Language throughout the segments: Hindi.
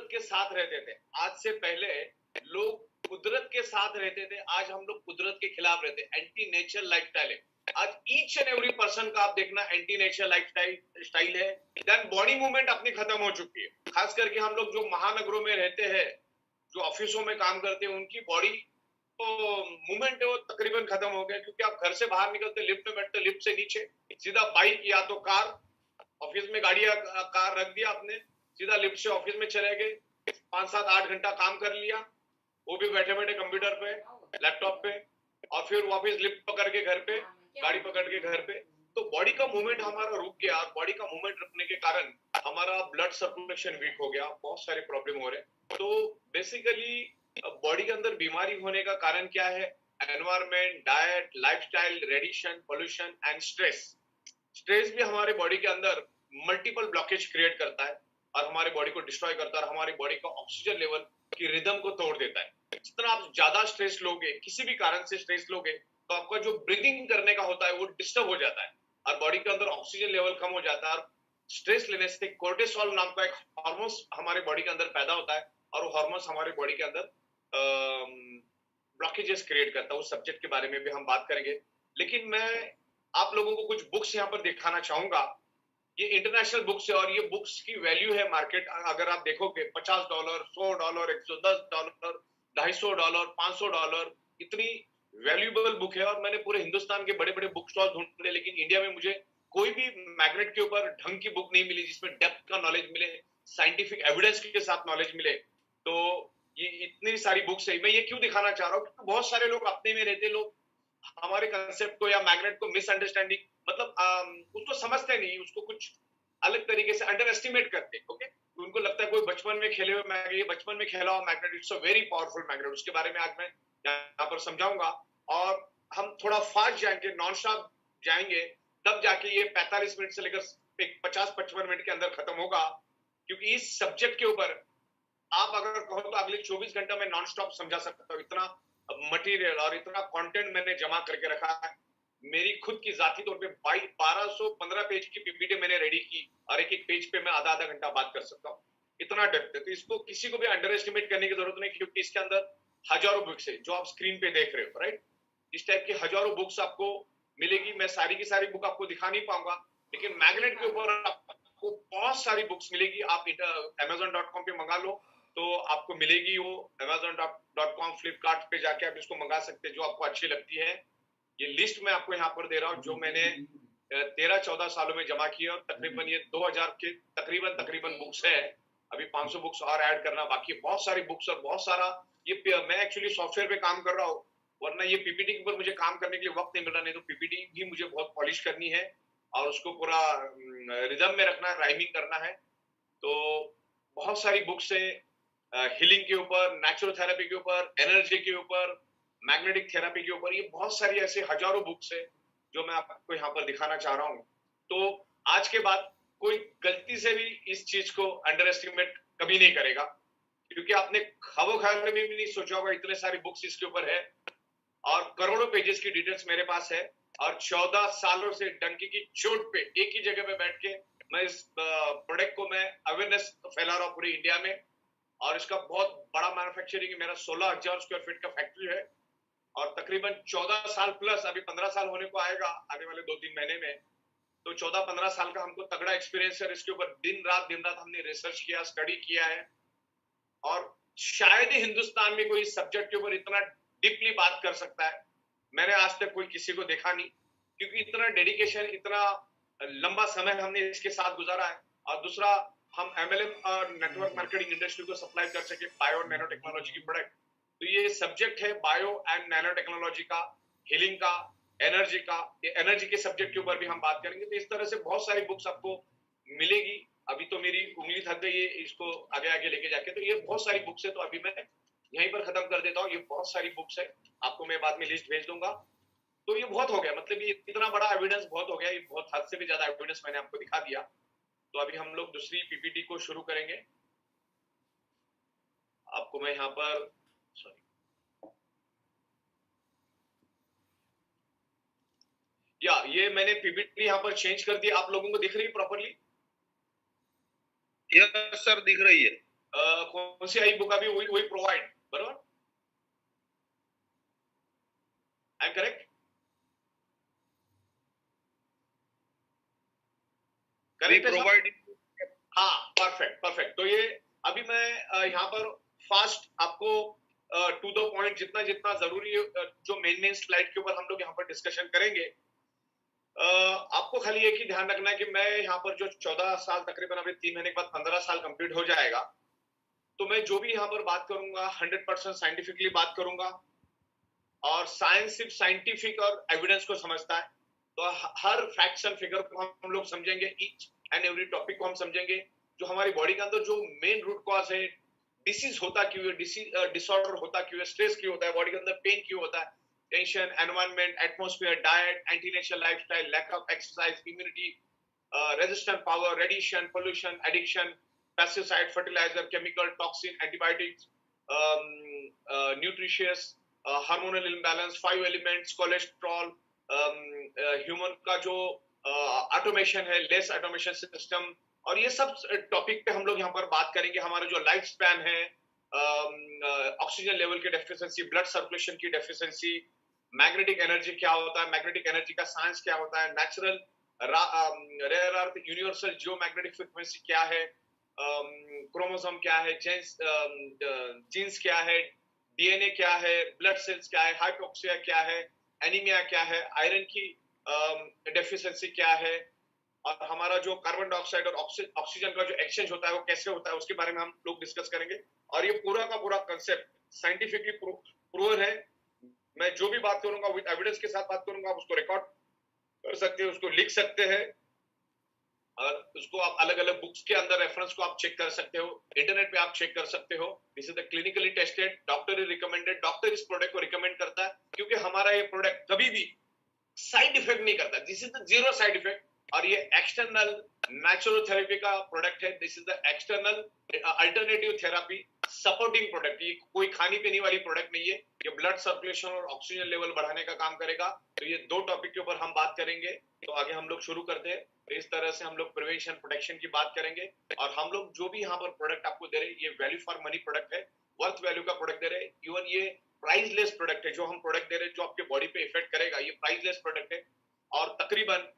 कुदरत के साथ रहते थे। आज से पहले लोग कुदरत के साथ रहते थे, आज हम लोग कुदरत के खिलाफ रहते हैं। एंटी नेचर लाइफस्टाइल है। आज ईच एंड एवरी पर्सन का आप देखना एंटी नेचर लाइफस्टाइल है। देन बॉडी मूवमेंट अपनी खत्म हो चुकी है। खास करके हम लोग जो महानगरों में रहते हैं, जो ऑफिसों में काम करते हैं, उनकी बॉडी तो मूवमेंट है वो तकरीबन खत्म हो गया, क्योंकि आप घर से बाहर निकलते, लिफ्ट में बैठते, लिफ्ट से नीचे सीधा बाइक या तो कार, ऑफिस में गाड़ी या कार रख दिया आपने, सीधा लिफ्ट से ऑफिस में चले गए, 5 7 8 घंटा काम कर लिया, वो भी बैठे बैठे कंप्यूटर पे, लैपटॉप पे, और फिर वापस लिफ्ट पकड़ के घर पे, गाड़ी पकड़ के घर पे। तो बॉडी का मूवमेंट हमारा रुक गया, और बॉडी का मूवमेंट रुकने के कारण हमारा ब्लड सर्कुलेशन वीक हो गया, बहुत सारे प्रॉब्लम हो रहे हैं। तो बेसिकली बॉडी के अंदर बीमारी होने का कारण क्या है? Environment, diet, lifestyle, radiation, pollution and stress. Stress भी हमारे बॉडी के अंदर मल्टीपल ब्लॉकेज क्रिएट करता है और हमारे बॉडी को डिस्ट्रॉय करता है, और हमारी बॉडी का ऑक्सीजन लेवल की रिदम को तोड़ देता है। जितना आप ज्यादा स्ट्रेस लोगे, किसी भी कारण से स्ट्रेस लोगे, तो आपका जो ब्रीदिंग करने का होता है वो डिस्टर्ब हो जाता है, और बॉडी के अंदर ऑक्सीजन लेवल कम हो जाता है। और स्ट्रेस लेने से कोर्टिसोल नाम का एक हार्मोन हमारे बॉडी के अंदर पैदा होता है, और वो हार्मोन हमारे बॉडी के अंदर ब्लॉकेजेस क्रिएट करता है। उस सब्जेक्ट के बारे में भी हम बात करेंगे, लेकिन मैं आप लोगों को कुछ बुक्स यहाँ पर दिखाना चाहूंगा। ये इंटरनेशनल बुक्स है, और ये बुक्स की वैल्यू है मार्केट, अगर आप देखोगे, $50, $100, $110, $250, $500, इतनी वैल्यूएबल बुक है। और मैंने पूरे हिंदुस्तान के बड़े बड़े बुक स्टॉल ढूंढे, लेकिन इंडिया में मुझे कोई भी मैग्नेट के ऊपर ढंग की बुक नहीं मिली जिसमें डेप्थ का नॉलेज मिले, साइंटिफिक एविडेंस के साथ नॉलेज मिले। तो ये इतनी सारी बुक्स है। मैं ये क्यों दिखाना चाह रहा हूँ, क्योंकि बहुत सारे लोग अपने में रहते, लोग हमारे कंसेप्ट को या मैग्नेट को मिसअंडरस्टैंडिंग, मतलब उसको समझते नहीं, उसको कुछ अलग तरीके से अंडर एस्टिमेट करते हैं। ओके, उनको लगता है कोई बचपन में खेले हुए मैग्नेट, ये बचपन में खेला हुआ magnet, it's a very powerful magnet. उसके बारे में आज मैं यहाँ पर समझाऊंगा, और हम थोड़ा फास्ट जाएंगे, नॉन स्टॉप जाएंगे, तब जाके ये 45 मिनट से लेकर 50-55 मिनट के अंदर खत्म होगा। क्योंकि इस सब्जेक्ट के ऊपर आप अगर कहो तो अगले 24 घंटा में नॉन स्टॉप समझा सकता हूँ। इतना मटेरियल और इतना कंटेंट मैंने जमा करके रखा है। मेरी खुद की जाती तौर पे 1215 पेज की पीपीटी मैंने रेडी की, और एक एक पेज पे मैं आधा आधा घंटा बात कर सकता हूँ, इतना डेप्थ है। तो इसको किसी को भी अंडर एस्टिमेट करने की जरूरत नहीं, क्योंकि इसके अंदर हजारों बुक्स है जो आप स्क्रीन पे देख रहे हो, राइट। इस टाइप की हजारों बुक्स आपको मिलेगी। मैं सारी की सारी बुक आपको दिखा नहीं पाऊंगा, लेकिन मैग्नेट के ऊपर आपको बहुत सारी बुक्स मिलेगी। आप amazon.com पे मंगा लो तो आपको मिलेगी वो। amazon.com, फ्लिपकार्ट पे जाके आप इसको मंगा सकते हैं, जो आपको अच्छी लगती है। ये लिस्ट मैं आपको यहाँ पर दे रहा हूँ, जो मैंने 13-14 सालों में जमा की है, और तकरीबन ये 2000 के तकरीबन बुक्स है। अभी 500 बुक्स और ऐड करना बाकी है। बहुत सारी बुक्स और बहुत सारा, ये मैं एक्चुअली सॉफ्टवेयर पे काम कर रहा हूँ, वरना ये पीपीटी के ऊपर मुझे काम करने के लिए वक्त नहीं मिल रहा। नहीं तो पीपीटी भी मुझे बहुत पॉलिश करनी है, और उसको पूरा रिदम में रखना है, राइमिंग करना है। तो बहुत सारी बुक्स है, हीलिंग के ऊपर, नेचुरल थेरेपी के ऊपर, एनर्जी के ऊपर, मैग्नेटिक थेरेपी के ऊपर। ये बहुत सारी ऐसे हजारों बुक्स है जो मैं आपको यहाँ पर दिखाना चाह रहा हूँ। तो आज के बाद कोई गलती से भी इस चीज को अंडर एस्टिमेट कभी नहीं करेगा, क्योंकि आपने ख्वाबो ख्याल में भी नहीं सोचा होगा इतने सारी बुक्स इसके ऊपर है, और करोड़ों पेजेस की डिटेल्स मेरे पास है। और 14 सालों से डंकी की चोट पे एक ही जगह पे बैठ के मैं इस प्रोडक्ट को मैं अवेयरनेस फैला रहा हूँ पूरी इंडिया में। और इसका बहुत बड़ा मैन्युफैक्चरिंग है। मेरा 16,000 स्क्वायर फीट का फैक्ट्री है, और तकरीबन 14 साल प्लस, अभी 15 साल होने को आएगा आने वाले 2-3 महीने में। तो 14-15 साल का हमको तगड़ा एक्सपीरियंस है। इसके ऊपर दिन रात हमने रिसर्च किया, स्टडी किया है, और शायद ही हिंदुस्तान में कोई सब्जेक्ट के ऊपर इतना डीपली बात कर सकता है। मैंने आज तक कोई किसी को देखा नहीं, क्योंकि इतना डेडिकेशन, इतना लंबा समय हमने इसके साथ गुजारा है। और दूसरा, हम एमएलएम और नेटवर्क मार्केटिंग इंडस्ट्री को सप्लाई कर सके बायो और नैनो टेक्नोलॉजी की प्रोडक्ट। तो ये सब्जेक्ट है बायो एंड नैनो टेक्नोलॉजी का, हीलिंग का, एनर्जी का। ये एनर्जी के सब्जेक्ट के ऊपर भी हम बात करेंगे। तो इस तरह से बहुत सारी बुक्स आपको मिलेगी। अभी तो मेरी उंगली थक गई है इसको आगे आगे लेके जाके। तो ये बहुत सारी बुक्स है, तो अभी मैं यहीं पर खत्म कर देता हूँ। ये बहुत सारी बुक्स है, आपको मैं बाद में लिस्ट भेज दूंगा। तो ये बहुत हो गया, मतलब ये इतना बड़ा एविडेंस बहुत हो गया, ये बहुत हद से भी ज्यादा एविडेंस मैंने आपको दिखा दिया। तो अभी हम लोग दूसरी पीपीटी को शुरू करेंगे। आपको मैं यहाँ पर ये मैंने पीपीटी यहाँ पर चेंज कर दी। आप लोगों को दिख रही है प्रॉपरली? यस सर, दिख रही है। कौन सी आई बुक अभी वही प्रोवाइड, बरोबर? I am correct? करेक्ट है सब? हाँ, परफेक्ट परफेक्ट। तो ये अभी मैं यहाँ पर फास्ट आपको टू द पॉइंट जितना जितना जरूरी है, जो मेन मेन स्लाइड के ऊपर हम लोग यहाँ पर डिस्कशन करेंगे। आपको खाली एक ही ध्यान रखना है कि मैं यहाँ पर जो 14 साल, तकरीबन अभी 3 महीने के बाद 15 साल कंप्लीट हो जाएगा, तो मैं जो भी यहाँ पर बात करूंगा 100% साइंटिफिकली बात करूंगा। और साइंस सिर्फ साइंटिफिक और एविडेंस को समझता है, तो हर फैक्ट्स एंड फिगर को हम लोग समझेंगे, ईच एंड एवरी टॉपिक को हम समझेंगे। जो हमारी बॉडी के अंदर जो मेन रूट कॉज है, डिसीज होता क्यों है, डिसऑर्डर होता क्यों है, स्ट्रेस क्यों होता है, बॉडी के अंदर पेन क्यों होता है, tension, environment, atmosphere, diet, anti natural lifestyle, lack of exercise, immunity, resistant power, radiation, pollution, addiction, pesticide, fertilizer, chemical, toxin, antibiotics, nutritious, hormonal imbalance, 5 elements, cholesterol, human का जो ऑटोमेशन है, लेस ऑटोमेशन सिस्टम, और ये सब टॉपिक पे हम लोग यहाँ पर बात करेंगे। हमारा जो लाइफ स्पैन है, ऑक्सीजन लेवल की डेफिशिएंसी, ब्लड सर्कुलेशन की डेफिशिएंसी, मैग्नेटिक एनर्जी क्या होता है, मैग्नेटिक एनर्जी का साइंस क्या होता है, natural rare earth universal geomagnetic frequency क्या है, क्रोमोसोम क्या है, जीन्स क्या है, डीएनए क्या है, ब्लड सेल्स क्या है, हाइपोक्सिया क्या है, एनीमिया क्या है, आयरन की डेफिशिएंसी क्या है, और हमारा जो कार्बन डाइऑक्साइड और ऑक्सीजन का जो एक्सचेंज होता है वो कैसे होता है, उसके बारे में हम लोग डिस्कस करेंगे। और ये पूरा का पूरा कंसेप्ट साइंटिफिकली प्रूवन है। मैं जो भी बात करूंगा विद एविडेंस के साथ बात करूंगा, आप उसको रिकॉर्ड कर सकते हैं, उसको लिख सकते हैं, और उसको आप अलग अलग बुक्स के अंदर रेफरेंस को आप चेक कर सकते हो, इंटरनेट पे आप चेक कर सकते हो। This is the clinically tested, doctor is recommended, doctor इस प्रोडक्ट को रिकमेंड करता है, क्योंकि हमारा ये प्रोडक्ट कभी भी साइड इफेक्ट नहीं करता। This is the zero side effect, और ये एक्सटर्नल नेचुरल थेरेपी का प्रोडक्ट है। This is the external alternative therapy supporting product, ये कोई खानी पीने वाली प्रोडक्ट नहीं है। ये ब्लड सर्कुलेशन और ऑक्सीजन लेवल बढ़ाने का काम करेगा। तो ये दो टॉपिक के ऊपर हम बात करेंगे। तो आगे हम लोग शुरू करते हैं। तो इस तरह से हम लोग प्रिवेंशन प्रोटेक्शन की बात करेंगे, और हम लोग जो भी यहाँ पर प्रोडक्ट आपको दे रहे हैं, ये वैल्यू फॉर मनी प्रोडक्ट है, वर्थ वैल्यू का प्रोडक्ट दे रहे हैं। इवन ये प्राइसलेस प्रोडक्ट है, जो हम प्रोडक्ट दे रहे हैं जो आपके बॉडी पे इफेक्ट करेगा, ये प्राइसलेस प्रोडक्ट है। और तकरीबन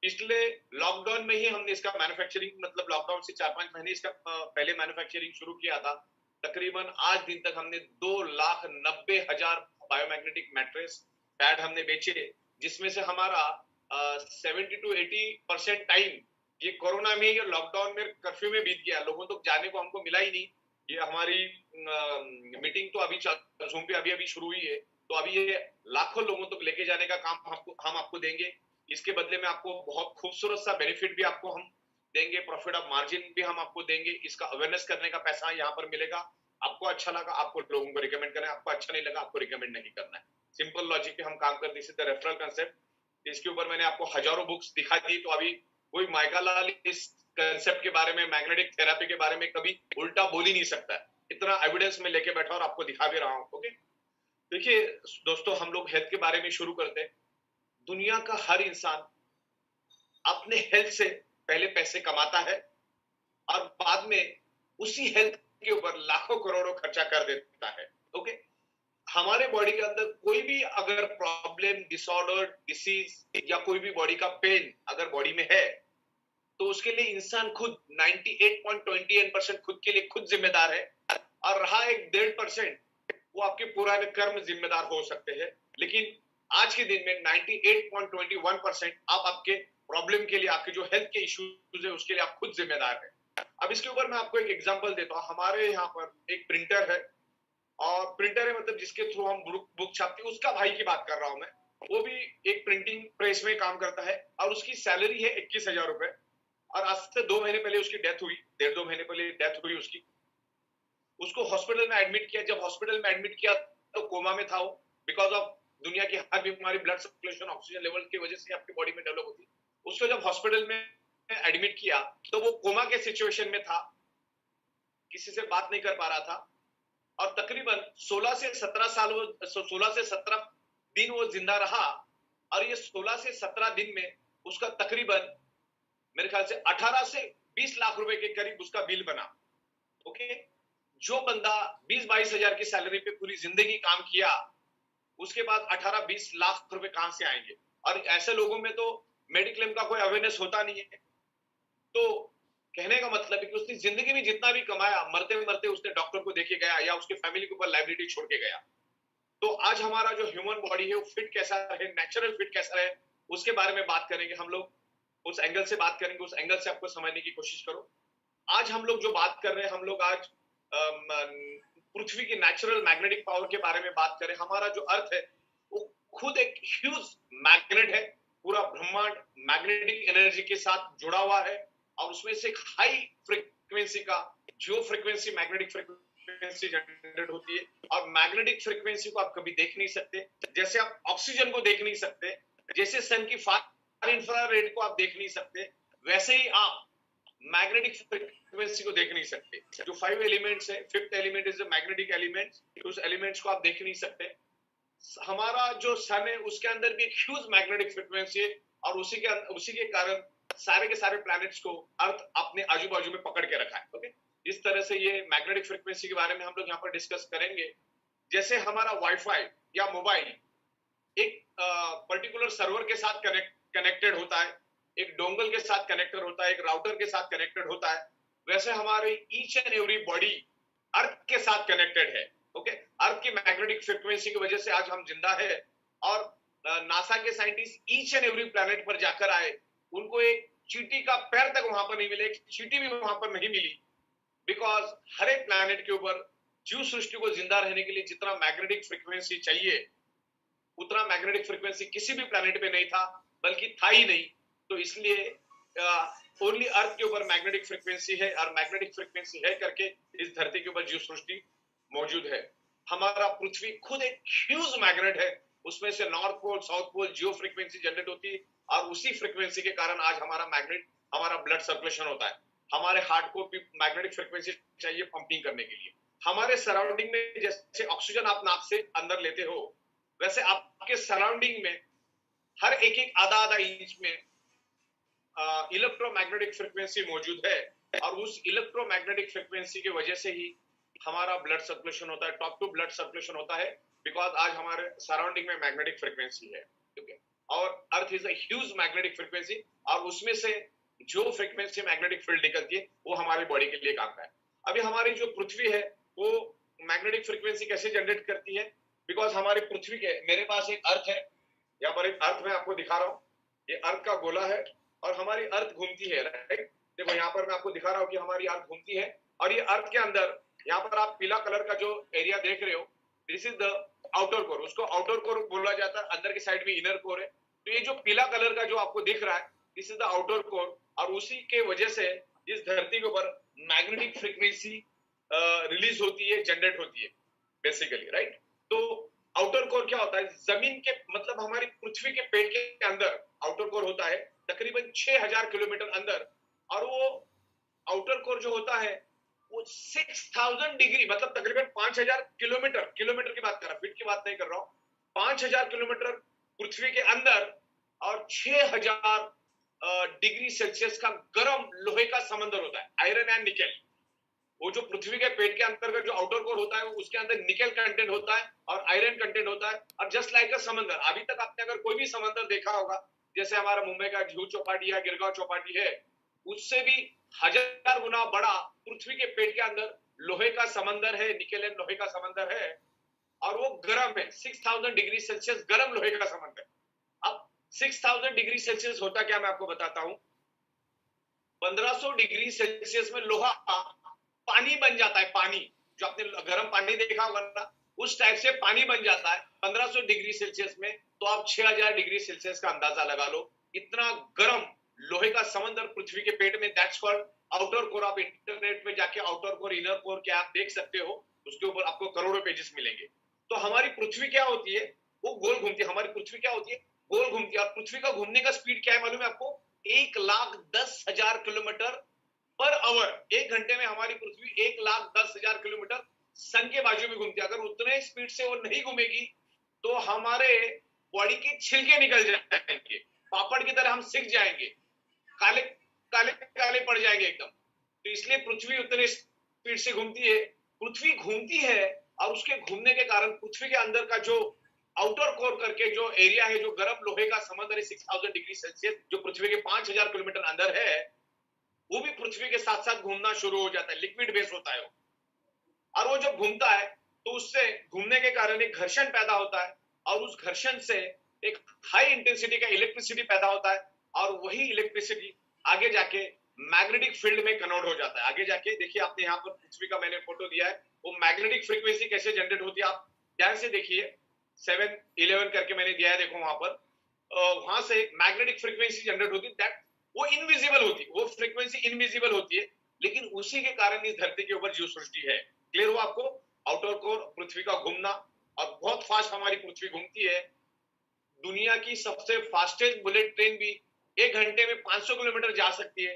पिछले लॉकडाउन में ही हमने इसका मैन्युफैक्चरिंग, मतलब लॉकडाउन से 4-5 महीने इसका पहले मैन्युफैक्चरिंग शुरू किया था। तकरीबन आज दिन तक हमने 2,90,000 बायोमैग्नेटिक मैट्रेस पैड हमने बेचे, जिसमें से हमारा 70 to 80% टाइम ये कोरोना में या लॉकडाउन में, कर्फ्यू में बीत गया। लोगों तक जाने को हमको मिला ही नहीं। ये हमारी मीटिंग तो अभी जूम पे अभी अभी शुरू हुई है, तो अभी ये लाखों लोगों तक लेके जाने का काम हम आपको देंगे। इसके बदले में आपको बहुत खूबसूरत सा बेनिफिट भी आपको हम देंगे, प्रॉफिट ऑफ मार्जिन भी हम आपको देंगे। इसका अवेयरनेस करने का पैसा यहाँ पर मिलेगा। आपको अच्छा लगा आपको लोगों को रिकमेंड करना है, आपको अच्छा नहीं लगा आपको रिकमेंड नहीं करना है। सिंपल लॉजिक पे हम काम करते हैं, रेफरल कंसेप्ट। इसके ऊपर मैंने आपको हजारों बुक्स दिखा दी, तो अभी कोई माइका लाल इस कंसेप्ट के बारे में, मैग्नेटिक थेरेपी के बारे में कभी उल्टा बोल ही नहीं सकता। इतना एविडेंस में लेके बैठा और आपको दिखा भी रहा हूं। ओके, देखिए दोस्तों, हम लोग हेल्थ के बारे में शुरू करते हैं। दुनिया का हर इंसान अपने हेल्थ से पहले पैसे कमाता है, और बाद में उसी हेल्थ के ऊपर लाखों करोड़ों खर्चा कर देता है। ओके, हमारे बॉडी के अंदर कोई भी अगर प्रॉब्लम, डिसऑर्डर, डिसीज या कोई भी बॉडी का पेन अगर बॉडी में है, तो उसके लिए इंसान खुद 98.28% खुद के लिए खुद जिम्मेदार है, और रहा एक 1.5% वो आपके पुराने कर्म जिम्मेदार हो सकते हैं। लेकिन आज के दिन में 98.21% आप आपके प्रॉब्लम के लिए, आपके जो हेल्थ के इश्यूज है उसके लिए आप खुद जिम्मेदार हैं। अब इसके ऊपर मैं आपको एक एग्जांपल देता हूं। हमारे यहाँ पर एक प्रिंटर है, और प्रिंटर है मतलब जिसके थ्रू हम बुक छापते हैं, उसका भाई की बात कर रहा हूं मैं। वो भी एक प्रिंटिंग प्रेस में काम करता है, और उसकी सैलरी है 21,000 रुपए। और आज से 2 महीने पहले उसकी डेथ हुई, 1.5-2 महीने पहले डेथ हुई उसकी। उसको हॉस्पिटल में एडमिट किया। जब हॉस्पिटल में एडमिट किया तो कोमा में था वो, बिकॉज ऑफ दुनिया की हर बीमारी ब्लड सर्कुलेशन, ऑक्सीजन लेवल की वजह से आपकी बॉडी में डेवलप होती है। उसको जब हॉस्पिटल में एडमिट किया तो वो कोमा के सिचुएशन में था, किसी से बात नहीं कर पा रहा था, और तकरीबन 16 से 17 दिन वो जिंदा रहा। और ये 16 से 17 दिन में उसका तकरीबन मेरे ख्याल से 18 से 20 लाख रुपए के करीब उसका बिल बना। ओके, जो बंदा 20-22 हजार की सैलरी पे पूरी जिंदगी काम किया, उसके बाद 18-20 लाख रुपए कहां से आएंगे? और ऐसे लोगों में तो मेडिक्लेम का कोई अवेयरनेस होता नहीं है। तो कहने का मतलब है कि उसने जिंदगी में जितना भी कमाया, मरते मरते उसने डॉक्टर को देके गया या उसके फैमिली के ऊपर लाइबिलिटी छोड़ के गया। तो आज हमारा जो ह्यूमन बॉडी है वो फिट कैसा रहे, नेचुरल फिट कैसा रहे, उसके बारे में बात करेंगे हम लोग। उस एंगल से बात करेंगे, उस एंगल से आपको समझने की कोशिश करो। आज हम लोग जो बात कर रहे हैं, हम लोग आज पृथ्वी की नेचुरल मैग्नेटिक पावर के बारे में बात करें। हमारा जो अर्थ है वो खुद एक ह्यूज मैग्नेट है। पूरा ब्रह्मांड मैग्नेटिक एनर्जी के साथ जुड़ा हुआ है और उसमें से एक हाई फ्रीक्वेंसी का जो फ्रीक्वेंसी मैग्नेटिक फ्रीक्वेंसी जनरेट होती है। और मैग्नेटिक फ्रीक्वेंसी को आप कभी देख नहीं सकते, जैसे आप ऑक्सीजन को देख नहीं सकते, जैसे सन की फार इंफ्रारेड को आप देख नहीं सकते, वैसे ही आप मैग्नेटिक फ्रीक्वेंसी को देख नहीं सकते। जो 5 एलिमेंट्स है, 5th element is the magnetic element. उस एलिमेंट्स को आप देख नहीं सकते। हमारा जो सन है उसके अंदर भी एक ह्यूज मैग्नेटिक फ्रीक्वेंसी है और उसी के कारण सारे के सारे प्लैनेट्स को अर्थ अपने आजू बाजू में पकड़ के रखा है। ओके, इस तरह से ये मैग्नेटिक फ्रीक्वेंसी के बारे में हम लोग यहाँ पर डिस्कस करेंगे। जैसे हमारा वाईफाई या मोबाइल एक पर्टिकुलर सर्वर के साथ कनेक्टेड होता है, एक डोंगल के साथ कनेक्टेड होता है, एक राउटर के साथ कनेक्टेड होता है, वैसे हमारी each and every body earth के साथ कनेक्टेड है। ओके, अर्थ की मैग्नेटिक फ्रीक्वेंसी की वजह से आज हम जिंदा है। और नासा के scientist each and every planet पर जाकर आए, उनको एक चींटी का पैर तक वहां पर नहीं मिले, एक चींटी भी वहां पर नहीं मिली, बिकॉज हर एक प्लैनेट के ऊपर जीव सृष्टि को जिंदा रहने के लिए जितना मैग्नेटिक फ्रीक्वेंसी चाहिए उतना मैग्नेटिक फ्रीक्वेंसी किसी भी प्लैनेट पे नहीं था, बल्कि था ही नहीं। तो इसलिए ओनली अर्थ के ऊपर मैग्नेटिक फ्रीक्वेंसी है और मैग्नेटिक फ्रीक्वेंसी है करके इस धरती के ऊपर जीव सृष्टि मौजूद है। हमारा पृथ्वी खुद एक ह्यूज मैग्नेट है, उसमें से नॉर्थ पोल साउथ पोल जियो फ्रीक्वेंसी जनरेट होती है और उसी फ्रीक्वेंसी के कारण आज हमारा ब्लड सर्कुलेशन होता है। हमारे हार्ट को भी मैग्नेटिक फ्रीक्वेंसी चाहिए पंपिंग करने के लिए। हमारे सराउंडिंग में जैसे ऑक्सीजन आप नाक से अंदर लेते हो, वैसे आपके सराउंडिंग में हर एक आधा आधा इंच में इलेक्ट्रोमैग्नेटिक फ्रीक्वेंसी मौजूद है और उस इलेक्ट्रोमैग्नेटिक फ्रीक्वेंसी की वजह से ही हमारा ब्लड सर्कुलेशन होता है, टॉप टू ब्लड सर्कुलेशन होता है, बिकॉज आज हमारे सराउंडिंग में मैग्नेटिक फ्रीक्वेंसी है। ओके, और earth is a huge magnetic frequency और उसमें से जो फ्रीक्वेंसी मैग्नेटिक फील्ड निकलती है वो हमारी बॉडी के लिए काम का है। अभी हमारी जो पृथ्वी है वो मैग्नेटिक फ्रीक्वेंसी कैसे जनरेट करती है? बिकॉज हमारी पृथ्वी के मेरे पास एक अर्थ है, यहाँ पर एक अर्थ मैं आपको दिखा रहा हूँ, ये अर्थ का गोला है और हमारी अर्थ घूमती है, राइट? देखो यहाँ पर मैं आपको दिखा रहा हूँ कि हमारी अर्थ घूमती है और ये अर्थ के अंदर यहाँ पर आप पीला कलर का जो एरिया देख रहे हो, this is the outer core. उसको आउटर कोर बोला जाता है, अंदर की साइड में इनर कोर है। तो ये जो पीला कलर का जो आपको दिख रहा है, this is the outer core और उसी के वजह से इस धरती के ऊपर मैग्नेटिक फ्रीक्वेंसी रिलीज होती है, जनरेट होती है बेसिकली, राइट? तो आउटर कोर क्या होता है? जमीन के मतलब हमारी पृथ्वी के पेट के अंदर आउटर कोर होता है तकरीबन 6000 किलोमीटर अंदर, और वो आउटर कोर जो होता है वो 6000 डिग्री मतलब तकरीबन 5000 किलोमीटर की बात कर रहा हूं, फीट की बात नहीं कर रहा हूं, 5000 किलोमीटर पृथ्वी के अंदर और 6000 डिग्री सेल्सियस का गर्म लोहे का समंदर होता है, आयरन एंड निकेल। वो जो पृथ्वी के पेट के अंतर्गत जो आउटर कोर होता है उसके अंदर निकेल कंटेंट होता है और आयरन कंटेंट होता है। और जस्ट लाइक अ समंदर, अभी तक आपने अगर कोई भी समंदर देखा होगा, जैसे हमारा मुंबई का जुहू चौपाटी या गिरगांव चौपाटी है, उससे भी 1000 गुना बड़ा पृथ्वी के पेट के अंदर लोहे का समंदर है, निकेल एंड लोहे का समंदर है और वो गर्म है, 6000 डिग्री सेल्सियस गर्म लोहे का समंदर। अब 6000 डिग्री सेल्सियस होता क्या, मैं आपको बताता हूं। 1500 डिग्री सेल्सियस में लोहा पानी बन जाता है, पानी जो आपने गर्म पानी देखा होगा ना, उस टाइप से पानी बन जाता है 1500 डिग्री सेल्सियस में। तो आप 6000 डिग्री सेल्सियस का अंदाजा लगा लो, इतना गर्म लोहे का समंदर पृथ्वी के पेट में, दैट्स कॉल्ड आउटर कोर। आप इंटरनेट में जाके आउटर कोर इनर कोर क्या आप देख सकते हो, उसके ऊपर आपको करोड़ों पेजेस मिलेंगे। तो हमारी पृथ्वी क्या होती है, वो गोल घूमती है। हमारी पृथ्वी क्या होती है, गोल घूमती है। और पृथ्वी का घूमने का स्पीड क्या है मालूम है आपको? 1,10,000 किलोमीटर पर आवर। 1 घंटे में हमारी पृथ्वी 1,10,000 किलोमीटर सन के बाजू में घूमती है। अगर उतने स्पीड से वो नहीं घूमेगी तो हमारे बॉडी के छिलके निकल जाएंगे, पापड़ की तरह हम सिक जाएंगे, काले काले काले पड़ जाएंगे एकदम। तो इसलिए पृथ्वी उतने स्पीड से घूमती है पृथ्वी घूमती है और उसके घूमने के कारण पृथ्वी के अंदर का जो आउटर कोर करके जो एरिया है, जो गर्म लोहे का समुद्र है 6000 डिग्री सेल्सियस, जो पृथ्वी के 5000 किलोमीटर अंदर है, वो भी पृथ्वी के साथ साथ घूमना शुरू हो जाता है। लिक्विड बेस होता है वो, और वो जब घूमता है तो उससे घूमने के कारण एक घर्षण पैदा होता है, और उस घर्षण से एक हाई इंटेंसिटी का इलेक्ट्रिसिटी पैदा होता है, और वही इलेक्ट्रिसिटी आगे जाके मैग्नेटिक फील्ड में कन्वर्ट हो जाता है। आगे जाके देखिए, आपने यहाँ पर पृथ्वी का मैंने फोटो दिया है, वो मैग्नेटिक फ्रीक्वेंसी कैसे जनरेट होती है, आप ध्यान से देखिए। 711 करके मैंने दिया है, देखो वहां पर, वहां से मैग्नेटिक फ्रीक्वेंसी जनरेट होती है, दैट वो इनविजिबल होती है, वो फ्रीक्वेंसी इनविजिबल होती है, लेकिन उसी के कारण इस धरती के ऊपर जीव सृष्टि है। क्लियर हुआ आपको? आउटर कोर, पृथ्वी का घूमना, और बहुत फास्ट हमारी पृथ्वी घूमती है। दुनिया की सबसे फास्टेस्ट बुलेट ट्रेन भी 1 घंटे में 500 किलोमीटर जा सकती है।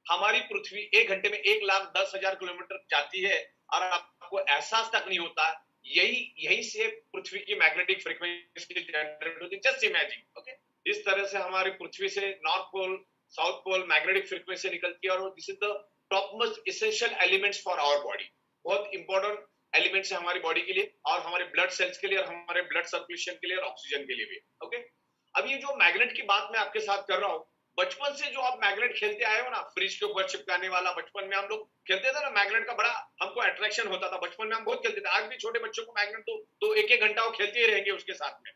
हमारी पृथ्वी 1 घंटे में 1,10,000 किलोमीटर जाती है, और आपको एहसास तक नहीं होता। यही से पृथ्वी की मैग्नेटिक फ्रीक्वेंसी जनरेट होती है। Just imagine, okay. इस तरह से हमारी पृथ्वी से north pole, south pole magnetic frequency निकलती है, और this is the top most essential elements for our body. बहुत इंपॉर्टेंट एलिमेंट्स है हमारी बॉडी के लिए, और हमारे ब्लड सेल्स के लिए, और हमारे ब्लड सर्कुलेशन के लिए, और ऑक्सीजन के लिए भी, ओके। अब ये जो मैग्नेट की बात मैं आपके साथ कर रहा हूँ, बचपन से जो आप मैग्नेट खेलते आए हो ना, फ्रिज के ऊपर चिपकाने वाला, बचपन में हम लोग खेलते थे ना, मैग्नेट का बड़ा हमको अट्रैक्शन होता था। बचपन में हम बहुत खेलते थे। आज भी छोटे बच्चों को मैग्नेट तो एक एक घंटा वो खेलते ही रहेंगे उसके साथ में।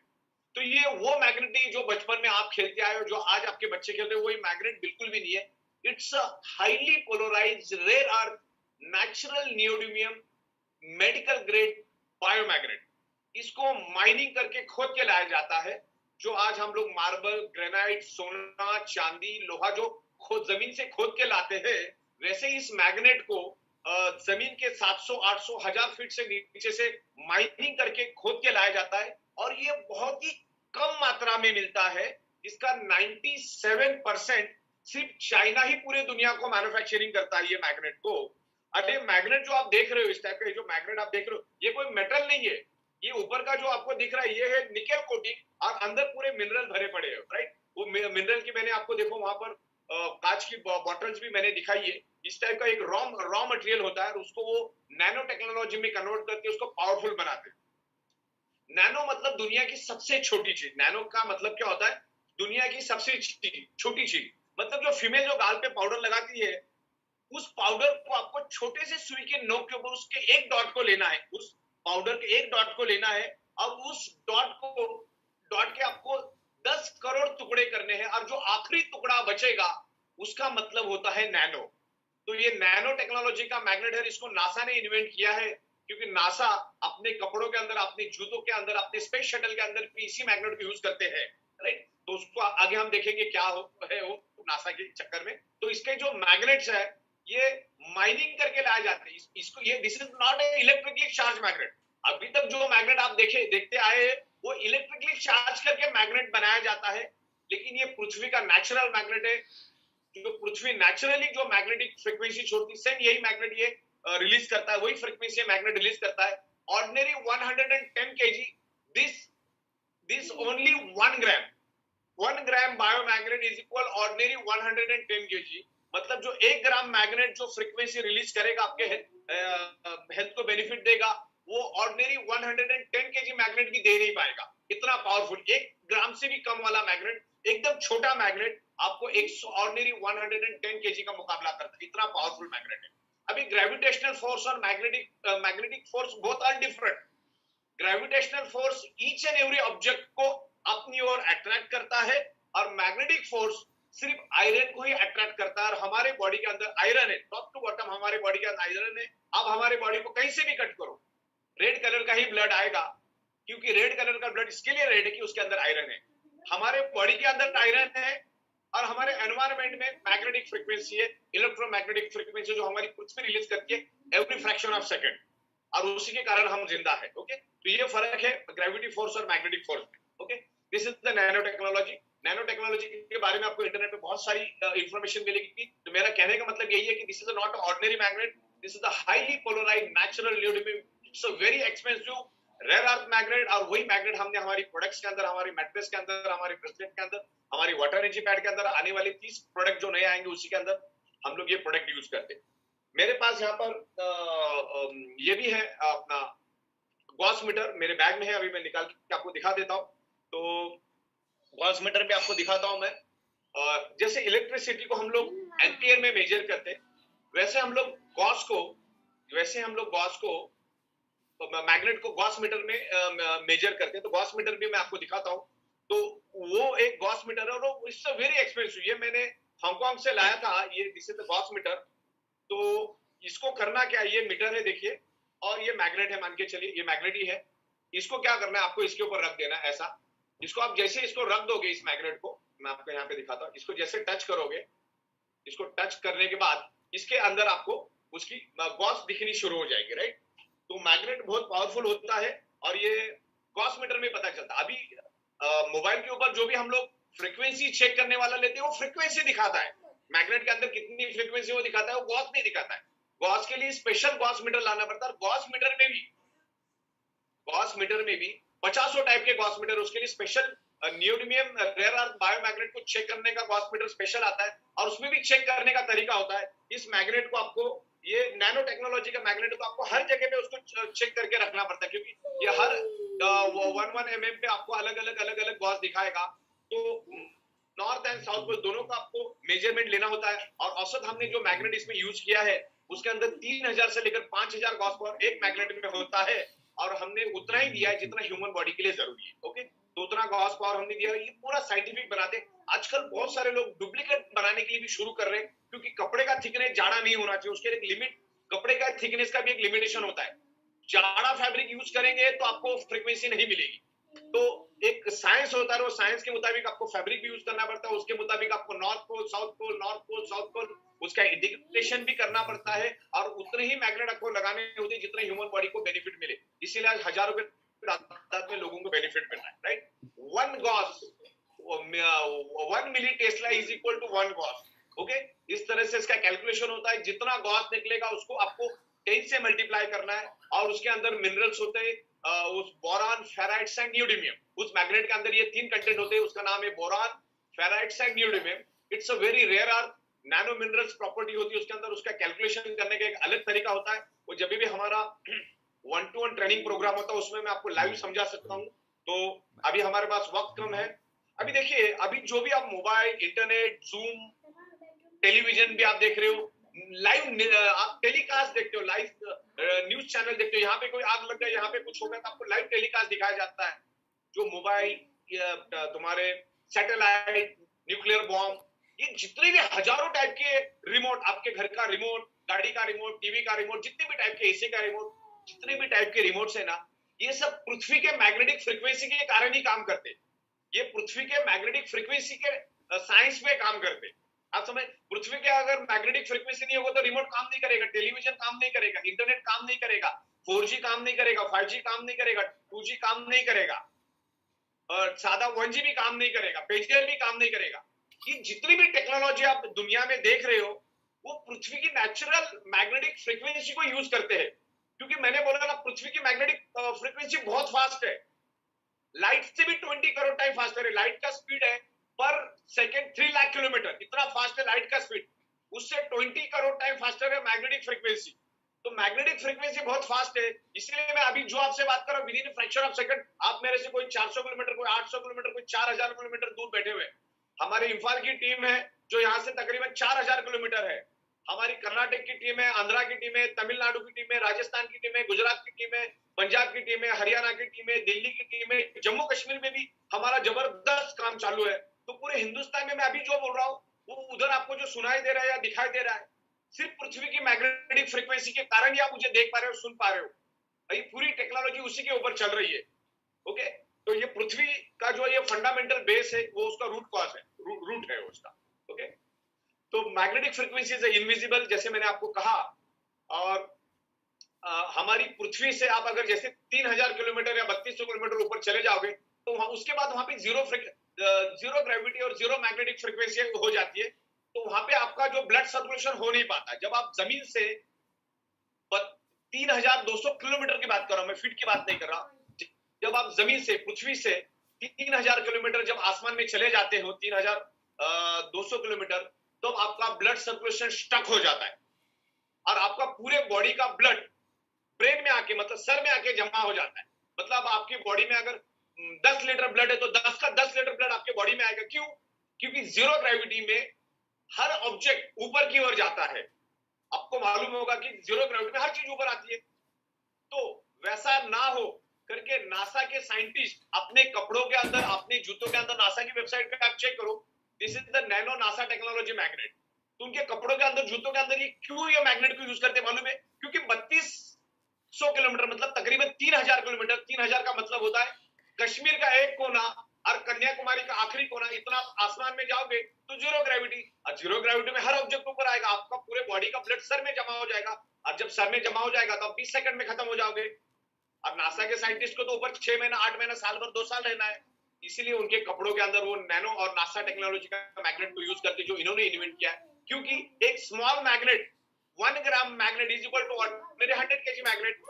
तो ये वो मैग्नेट ही जो बचपन में आप खेलते आए हो, जो आज आपके बच्चे खेलते हैं, वही मैग्नेट बिल्कुल भी नहीं है। It's a highly polarized rare earth natural neodymium medical grade biomagnet. इसको माइनिंग करके खोद के लाया जाता है। जो आज हम लोग मार्बल, ग्रेनाइट, सोना, चांदी, लोहा जो खोद जमीन से खोद के लाते हैं, वैसे इस मैग्नेट को जमीन के 700, 800, 1000 फीट से नीचे से माइनिंग करके खोद के लाया जाता है, और ये बहुत ही कम मात्रा में मिलता है। इसका 97% सिर्फ चाइना ही पूरे दुनिया को मैन्युफैक्चरिंग करता है ये मैग्नेट को। अरे मैग्नेट जो आप देख रहे हो, इस टाइप का जो मैग्नेट आप देख रहे हो, ये कोई मेटल नहीं है। ये ऊपर का जो आपको दिख रहा है, ये है निकेल कोटिंग, और अंदर पूरे मिनरल भरे पड़े हैं, राइट। वो मिनरल की मैंने आपको देखो वहां पर कांच की बॉटल्स भी मैंने दिखाई है। इस टाइप का एक रॉ मटेरियल होता है, और उसको वो नैनो टेक्नोलॉजी में कन्वर्ट करके उसको पावरफुल बनाते हैं। नैनो मतलब दुनिया की सबसे छोटी चीज। नैनो का मतलब क्या होता है? दुनिया की सबसे छोटी चीज। मतलब जो फीमेल जो गाल पे पाउडर लगाती है, उस पाउडर को आपको छोटे से सुई के नोक के ऊपर उसके एक डॉट को लेना है, उस पाउडर के एक डॉट को लेना है, और उस डॉट के आपको 10 करोड़ टुकड़े करने हैं, और जो आखिरी टुकड़ा बचेगा उसका मतलब होता है नैनो। तो ये नैनो टेक्नोलॉजी का मैग्नेट है। इसको नासा ने इन्वेंट किया है, क्योंकि नासा अपने कपड़ों के अंदर, अपने जूतों के अंदर, अपने स्पेस शटल के अंदर इसी मैग्नेट को यूज करते हैं, राइट। तो उसको आगे हम देखेंगे क्या है वो नासा के चक्कर में। तो इसके जो मैग्नेट्स है, ये माइनिंग करके लाए जाते हैं। इसको ये this is not a electrically charge magnet. अभी तक जो मैग्नेट आप देखते आए हैं, वो इलेक्ट्रिकली चार्ज करके मैग्नेट बनाया जाता है, लेकिन ये पृथ्वी का नेचुरल मैग्नेट है। जो पृथ्वी नेचुरली जो मैग्नेटिक फ्रीक्वेंसी छोड़ती है, सेम यही मैग्नेट ये रिलीज करता है, वही फ्रीक्वेंसी मैग्नेट रिलीज करता है। Ordinary 110 kg, this only 1 gram, 1 gram biomagnet is equal ordinary 110 kg। मतलब जो 1 ग्राम मैग्नेट जो फ्रीक्वेंसी रिलीज करेगा, आपके हेल्थ को बेनिफिट देगा, वो ऑर्डिनरी 110 kg मैग्नेट भी दे नहीं पाएगा। इतना पावरफुल 1 ग्राम से भी कम वाला मैग्नेट, एकदम छोटा मैग्नेट, आपको ऑर्डिनरी 110 kg का मुकाबला करता है। इतना पावरफुल मैग्नेट है। अभी ग्रेविटेशनल फोर्स और magnetic force both are different. Gravitational force each and every object को अपनी ओर अट्रैक्ट करता है, और मैग्नेटिक फोर्स सिर्फ आयरन को ही अट्रैक्ट करता है। और हमारे बॉडी के अंदर आयरन है, टॉप टू बॉटम हमारे बॉडी के अंदर आयरन है। अब हमारे बॉडी को कहीं से भी कट करो, रेड कलर का ही ब्लड आएगा, क्योंकि रेड कलर का ब्लड इसके लिए रेड है कि उसके अंदर आयरन है। हमारे बॉडी के अंदर आयरन है, और हमारे एनवायरनमेंट में मैग्नेटिक फ्रीक्वेंसी है, इलेक्ट्रोमैग्नेटिक फ्रीक्वेंसी, जो हमारी पृथ्वी रिलीज करती है एवरी फ्रैक्शन ऑफ सेकंड, और उसी के कारण हम जिंदा है, ओके। तो ये फर्क है ग्रेविटी फोर्स और मैग्नेटिक फोर्स में, okay. This is the nano technology. Nano technology के बारे में आपको इंटरनेट पे बहुत सारी इंफॉर्मेशन मिलेगी। तो मेरा कहने का मतलब यही है कि this is not ordinary magnet, this is the highly polarized natural neodymium. It's a very expensive rare earth magnet, और वही मैग्नेट हमने हमारी प्रोडक्ट्स के अंदर, हमारी मैट्रेस के अंदर, हमारे ब्रेसलेट के अंदर, हमारी वाटर एनर्जी पैड के अंदर, आने वाले 30 प्रोडक्ट जो नए आएंगे उसी के अंदर हम लोग ये प्रोडक्ट यूज करते हैं। मेरे पास यहाँ पर ये भी है अपना गॉस मीटर मेरे बैग में है, अभी मैं निकाल के आपको दिखा देता हूँ। तो गॉस मीटर पे आपको दिखाता हूँ मैं। जैसे इलेक्ट्रिसिटी को हम लोग एम्पियर में मेजर करते हैं, वैसे हम लोग गॉस को मैग्नेट को गॉस मीटर में मेजर करते हैं। तो गॉस मीटर भी मैं आपको दिखाता हूँ। तो वो एक गॉस मीटर है और इट्स वेरी एक्सपेंसिव। ये मैंने हांगकांग से लाया था, ये this is the gauss meter. तो इसको करना क्या है, ये मीटर है देखिए, और ये मैग्नेट है, मान के चलिए ये मैग्नेट ही है। इसको क्या करना है, आपको इसके ऊपर रख देना है ऐसा। इसको आप जैसे इसको रख दोगे, इस मैग्नेट को मैं आपको यहाँ पे दिखाता हूँ, इसको जैसे टच करोगे, इसको टच करने के बाद इसके अंदर आपको उसकी गॉस दिखनी शुरू हो जाएगी, राइट। तो मैग्नेट बहुत पावरफुल होता है और ये गॉस मीटर में पता चलता है। अभी मोबाइल के ऊपर जो भी हम लोग फ्रीक्वेंसी चेक करने वाला लेते हैं, वो फ्रीक्वेंसी दिखाता है। मैग्नेट के अंदर कितनी फ्रीक्वेंसी वो दिखाता है, वो गॉस नहीं दिखाता है। गॉस के लिए स्पेशल गॉस मीटर लाना पड़ता है। गॉस मीटर में भी 50 टाइप के गॉस मीटर, उसके लिए स्पेशल नियोडिमियम रेयर अर्थ बायोमैग्नेट को चेक करने का गॉस मीटर स्पेशल आता है, और उसमें भी चेक करने का तरीका होता है। इस मैग्नेट को आपको, ये नैनो टेक्नोलॉजी का मैग्नेट को आपको हर जगह पे उसको चेक करके रखना पड़ता है, क्योंकि ये हर 1 mm पे आपको अलग अलग गॉस दिखाएगा। तो नॉर्थ एंड साउथ पोल दोनों का आपको मेजरमेंट लेना होता है। और औसत हमने जो मैग्नेट इसमें यूज किया है, उसके अंदर 3000 से लेकर 5000 गॉस पावर एक मैग्नेट में होता है, और हमने उतना ही दिया है जितना ह्यूमन बॉडी के लिए जरूरी है। ओके, तो उतना गॉस पावर हमने दिया है। ये पूरा साइंटिफिक बनाते। आजकल बहुत सारे लोग डुप्लीकेट बनाने के लिए भी शुरू कर रहे हैं, क्योंकि कपड़े का थिकनेस जाड़ा नहीं होना चाहिए, उसके एक लिमिट, कपड़े का थिकनेस का भी एक लिमिटेशन होता है। जाड़ा फैब्रिक यूज करेंगे तो आपको फ्रीक्वेंसी नहीं मिलेगी। तो एक साइंस होता है, वो साइंस के मुताबिक आपको फैब्रिक भी यूज करना पड़ता है, उसके मुताबिक आपको north pole south pole, north pole south pole, उसका इंडिकेशन भी करना पड़ता है, और उतने ही मैग्नेट आपको लगाने होते हैं जितने ह्यूमन बॉडी को बेनिफिट मिले। इसीलिए आज हजारों के तादाद में लोगों को बेनिफिट मिल रहा है, right. 1 milli tesla is equal to 1 gauss. Okay, इस तरह से इसका कैलकुलेशन होता है। जितना गॉस निकलेगा उसको आपको 10 से मल्टीप्लाई करना है, और उसके अंदर मिनरल्स होते हैं, उस बोरान, फेराइट्स एंड नियोडिमियम। उस मैग्नेट के अंदर ये 3 कंटेंट होते हैं, उसका नाम है boron, ferrites and neodymium. It's a very rare earth, nano minerals property होती है उसके अंदर। उसका कैलकुलेशन करने का एक अलग तरीका होता है। वो जब भी हमारा 1-to-1 ट्रेनिंग प्रोग्राम होता है, उसमें मैं आपको लाइव समझा सकता हूँ। तो अभी हमारे पास वक्त कम है। अभी देखिए, अभी जो भी आप मोबाइल, इंटरनेट, जूम, टेलीविजन भी आप देख रहे हो, लाइव आप टेलीकास्ट देखते हो, लाइव न्यूज चैनल देखते हो। यहाँ पे कोई आग लग गया, यहाँ पे कुछ हो गया, तो आपको लाइव टेलीकास्ट दिखाया जाता है। जो मोबाइल, तुम्हारे सैटेलाइट, न्यूक्लियर बॉम्ब, ये जितने भी हजारों टाइप के रिमोट, आपके घर का रिमोट, गाड़ी का रिमोट, टीवी का रिमोट, जितने भी टाइप के, एसी का रिमोट, जितने भी टाइप के रिमोट्स है ना, ये सब पृथ्वी के मैग्नेटिक फ्रीक्वेंसी के कारण ही काम करते। ये पृथ्वी के मैग्नेटिक फ्रीक्वेंसी के साइंस में काम करते। आप समझ, पृथ्वी के अगर मैग्नेटिक फ्रीक्वेंसी नहीं होगा तो रिमोट काम नहीं करेगा, टेलीविजन काम नहीं करेगा, इंटरनेट काम नहीं करेगा, 4G काम नहीं करेगा, 5G काम नहीं करेगा, 2G काम नहीं करेगा, और सादा 1G भी काम नहीं करेगा, पेजर भी काम नहीं करेगा। ये जितनी भी टेक्नोलॉजी आप दुनिया में देख रहे हो, वो पृथ्वी की नेचुरल मैग्नेटिक फ्रीक्वेंसी को यूज करते हैं। क्योंकि मैंने बोला ना, पृथ्वी की मैग्नेटिक फ्रीक्वेंसी बहुत फास्ट है, लाइट से भी 20 करोड़ टाइम फास्टर है। लाइट का स्पीड है पर सेकेंड 3 लाख किलोमीटर, इतना फास्ट है लाइट का स्पीड। उससे 20 करोड़ टाइम फास्टर है मैग्नेटिक फ्रीक्वेंसी। तो मैग्नेटिक फ्रीक्वेंसी बहुत फास्ट है। इसलिए मैं अभी जो आपसे बात कर रहा हूँ, with in fraction of second, आप मेरे से कोई 400 किलोमीटर, कोई 800 किलोमीटर, कोई 4000 किलोमीटर दूर बैठे हुए। हमारे इम्फाल की टीम है जो यहाँ से तकरीबन 4000 किलोमीटर है। हमारी कर्नाटक की टीम है, आंध्रा की टीम है, तमिलनाडु की टीम है, राजस्थान की टीम है, गुजरात की टीम है, पंजाब की टीम है, हरियाणा की टीम है, दिल्ली की टीम है, जम्मू कश्मीर में भी हमारा जबरदस्त काम चालू है। तो पूरे हिंदुस्तान में मैं अभी जो बोल रहा हूँ, वो उधर आपको जो सुनाई दे रहा है या दिखाई दे रहा है, सिर्फ पृथ्वी की मैग्नेटिक फ्रीक्वेंसी के कारण ही आप मुझे देख पा रहे हो, सुन पा रहे हो। ये पूरी टेक्नोलॉजी उसी के ऊपर चल रही है। ओके, तो ये पृथ्वी का जो ये फंडामेंटल बेस है, वो उसका रूट कॉज है, रूट है उसका। ओके, तो मैग्नेटिक फ्रीक्वेंसी इज इनविजिबल, जैसे मैंने आपको कहा। और हमारी पृथ्वी से आप अगर जैसे 3000 किलोमीटर या 3200 किलोमीटर ऊपर चले जाओगे, तो उसके बाद वहां पे जीरो ग्रेविटी और जीरो मैग्नेटिक फ्रीक्वेंसी हो जाती है। तो वहां पे आपका जो ब्लड सर्कुलेशन हो नहीं पाता। जब आप जमीन से 3200 किलोमीटर की बात कर रहा हूं मैं, फीट की बात नहीं कर रहा। जब आप जमीन से, पृथ्वी से 3000 किलोमीटर जब आसमान में चले जाते हो, 3200 किलोमीटर, तो आपका ब्लड सर्कुलेशन स्टक हो जाता है। और आपका पूरे बॉडी का ब्लड ब्रेन में आके मतलब सर में आके जमा हो जाता है। मतलब आपकी बॉडी में अगर 10 लीटर ब्लड है तो 10 का 10 लीटर ब्लड आपके बॉडी में आएगा। क्यों? क्योंकि जीरो ग्रेविटी में हर ऑब्जेक्ट ऊपर की ओर जाता है। आपको मालूम होगा कि जीरो ग्रेविटी में हर चीज ऊपर आती है। तो वैसा ना हो करके नासा के साइंटिस्ट अपने कपड़ों के अंदर, अपने जूतों के अंदर, नासा की वेबसाइट पे आप चेक करो, this is the nano NASA technology magnet. तो उनके कपड़ों के अंदर, जूतों के अंदर ये क्यों ये मैग्नेट को यूज करते हैं मालूम है? क्योंकि 3200 किलोमीटर मतलब तकरीबन 3000 किलोमीटर, 3000 का मतलब होता है कश्मीर का एक कोना और कन्याकुमारी का आखिरी कोना, इतना आसमान में जाओगे तो जीरो ग्रेविटी, और जीरो ग्रेविटी में हर ऑब्जेक्ट ऊपर आएगा, आपका पूरे बॉडी का ब्लड सर में जमा हो जाएगा, और जब सर में जमा हो जाएगा तो आप 20 सेकंड में खत्म हो जाओगे। अब नासा के साइंटिस्ट को तो ऊपर 6 महीना, 8 महीना, साल भर, 2 साल रहना है, इसीलिए उनके कपड़ों के अंदर वो नैनो और नासा टेक्नोलॉजी का मैग्नेट को यूज करते जो इन्होंने इन्वेंट किया है। क्योंकि एक small magnet, 1 gram magnet is equal to ordinary 100 KG magnet.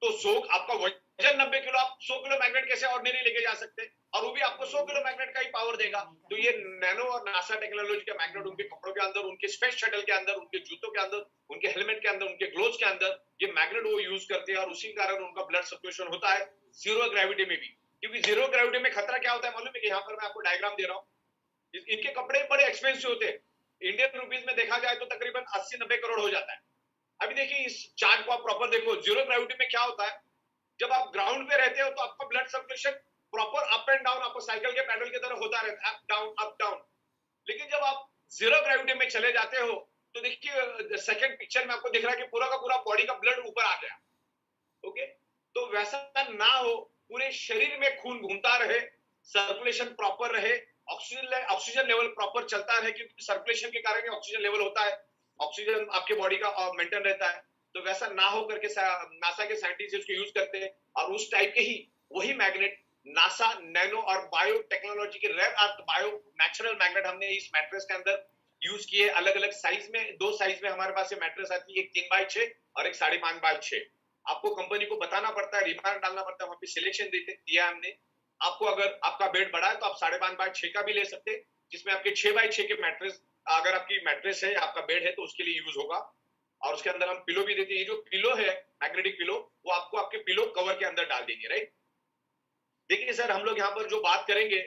तो 100 आपका वजन 90 किलो, आप 100 किलो मैग्नेट कैसे ऑर्डिनरी लेके जा सकते हैं? और वो भी आपको 100 किलो मैग्नेट का ही पावर देगा। तो ये नैनो और नासा टेक्नोलॉजी का मैग्नेट उनके कपड़ों के अंदर, उनके स्पेस शटल के अंदर, उनके जूतों के अंदर, उनके हेलमेट के अंदर, उनके ग्लोव्स के अंदर ये मैग्नेट वो यूज करते हैं, और उसी कारण उनका ब्लड सर्कुलेशन होता है जीरो ग्रेविटी में भी। क्योंकि जीरो ग्रेविटी में खतरा क्या होता है मालूम है? कि यहाँ पर मैं आपको डायग्राम दे रहा हूँ, इनके कपड़े बड़े एक्सपेंसिव होते हैं, इंडियन रुपीज में देखा जाए तो तकरीबन 80-90 करोड़ हो जाता है। अभी देखिए इस चार्ट को आप प्रॉपर देखो, जीरो ग्रेविटी में क्या होता है, जब आप ग्राउंड पे रहते हो तो आपका blood circulation proper up and down, आपको साइकिल के पैडल की तरह होता रहता है, अप डाउन अप डाउन। लेकिन जब आप जीरो ग्रेविटी में चले जाते हो तो देखिए सेकंड पिक्चर में आपको दिख रहा है कि पूरा का पूरा बॉडी का ब्लड ऊपर आ गया। ओके, तो वैसा ना हो, पूरे शरीर में खून घूमता रहे, सर्कुलेशन प्रॉपर रहे, ऑक्सीजन लेवल प्रॉपर चलता रहे, क्योंकि सर्कुलेशन के कारण ऑक्सीजन लेवल होता है, ऑक्सीजन आपके बॉडी का मेंटेन रहता है। तो वैसा ना हो करके नासा के साइंटिस्ट उसको यूज करते हैं, और उस टाइप के ही वही मैग्नेट नासा नैनो और बायो टेक्नोलॉजी के rare earth bio natural magnet हमने इस मैट्रेस के अंदर यूज किए। अलग अलग साइज में, 2 साइज में हमारे पास ये मैट्रेस आती है, एक 3x6 और एक 5.5x6। आपको कंपनी को बताना पड़ता है, रिमार्क डालना पड़ता है, वहां पे सिलेक्शन दिया हमने आपको। अगर आपका बेड बड़ा है तो आप 5.5x6 का भी ले सकते हैं, जिसमें आपके 6x6 के मैट्रेस, अगर आपकी मैट्रेस है, आपका बेड है, तो उसके लिए यूज होगा। और उसके अंदर हम पिलो भी देते हैं। ये जो पिलो है मैग्नेटिक पिलो, वो आपको आपके पिलो कवर के अंदर डाल देंगे, राइट। देखिए सर, हम लोग यहाँ पर जो बात करेंगे,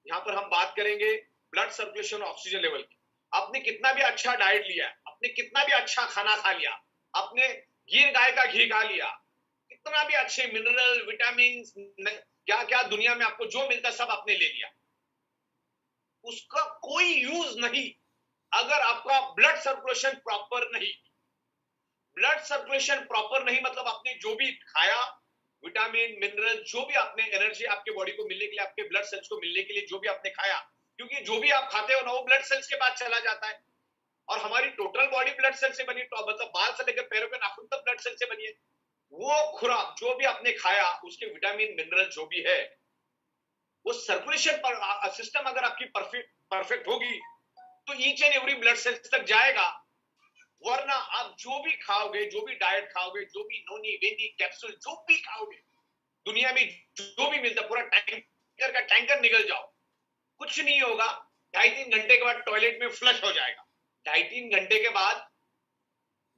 यहाँ पर हम बात करेंगे ब्लड सर्कुलेशन, ऑक्सीजन लेवल की। आपने कितना भी अच्छा डाइट लिया, आपने कितना भी अच्छा खाना खा लिया, आपने गिर गाय का घी खा लिया, कितना भी अच्छे मिनरल, विटामिन, क्या क्या दुनिया में आपको जो मिलता सब आपने ले लिया, उसका कोई यूज नहीं अगर आपका ब्लड सर्कुलेशन प्रॉपर नहीं। ब्लड सर्कुलेशन प्रॉपर नहीं मतलब आपने जो भी खाया, विटामिन, मिनरल, जो भी आपने एनर्जी आपके बॉडी को मिलने के लिए, आपके ब्लड सेल्स को मिलने के लिए जो भी आपने खाया, क्योंकि जो भी आप खाते हो ना वो ब्लड सेल्स के पास चला जाता है। और हमारी टोटल बॉडी ब्लड सेल से बनी, मतलब बाल से लेकर पैरों के नाखून तक ब्लड सेल से बनी है। वो खुराक जो भी आपने खाया, उसके विटामिन, मिनरल जो भी है, वो सर्कुलेशन पर सिस्टम अगर आपकी परफेक्ट होगी तो each and every blood sales तक जाएगा। वरना आप जो भी खाओगे, जो भी डाइट खाओगे, जो भी नोनी वेनी कैप्सूल जो भी खाओगे, दुनिया में जो भी मिलता, पूरा टैंकर का टैंकर निकल जाओ, कुछ नहीं होगा। 2.5-3 घंटे के बाद टॉयलेट में फ्लश हो जाएगा। 2.5-3 घंटे के बाद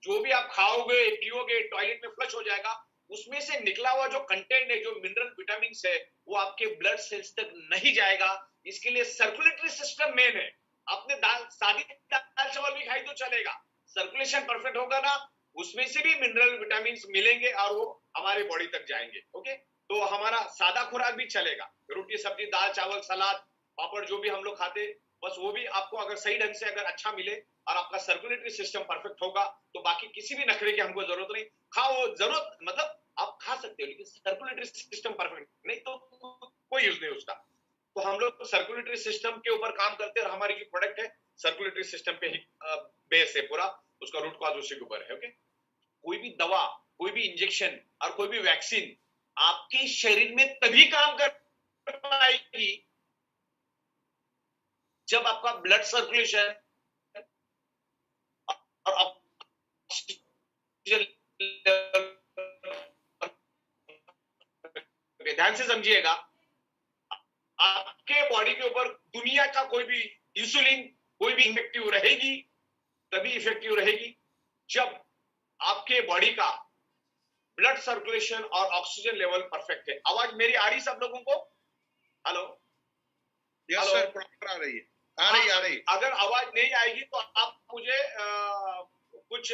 जो भी आप खाओगे, पियोगे, टॉयलेट में फ्लश हो जाएगा। उसमें से निकला हुआ जो कंटेंट है, जो मिनरल, विटामिन है, वो आपके ब्लड सेल्स तक नहीं जाएगा। इसके लिए सर्कुलेटरी सिस्टम मेन है। आपने सादी दाल चावल भी खाई तो चलेगा, सर्कुलेशन परफेक्ट होगा ना, उसमें से भी मिनरल, विटामिन मिलेंगे और वो हमारे बॉडी तक जाएंगे। ओके, तो हमारा सादा खुराक भी चलेगा, रोटी सब्जी, दाल चावल, सलाद, पापड़, जो भी हम लोग खाते, बस वो भी आपको अगर सही ढंग से अगर अच्छा मिले और आपका सर्कुलेटरी सिस्टम परफेक्ट होगा तो बाकी किसी भी नखरे की हमको जरूरत नहीं। खाओ, जरूरत मतलब आप खा सकते हो, लेकिन सर्कुलेटरी सिस्टम परफेक्ट नहीं तो कोई यूज नहीं उसका। तो हम लोग सर्कुलेटरी सिस्टम के ऊपर काम करते हैं और हमारी जो प्रोडक्ट है सर्कुलेटरी सिस्टम पे ही बेस है पूरा, उसका रूट कॉज उसी के ऊपर है। ओके, कोई भी दवा, कोई भी इंजेक्शन और कोई भी वैक्सीन आपके शरीर में तभी काम कर पाएगी जब आपका ब्लड सर्कुलेशन और ध्यान से समझिएगा, आपके बॉडी के ऊपर दुनिया का कोई भी इंसुलिन कोई भी इफेक्टिव रहेगी, तभी इफेक्टिव रहेगी जब आपके बॉडी का ब्लड सर्कुलेशन और ऑक्सीजन लेवल परफेक्ट है। आवाज मेरी आ रही सब लोगों को? हेलो? यस सर, प्रॉपर आ रही है, आ रही। अगर आवाज नहीं आएगी तो आप मुझे कुछ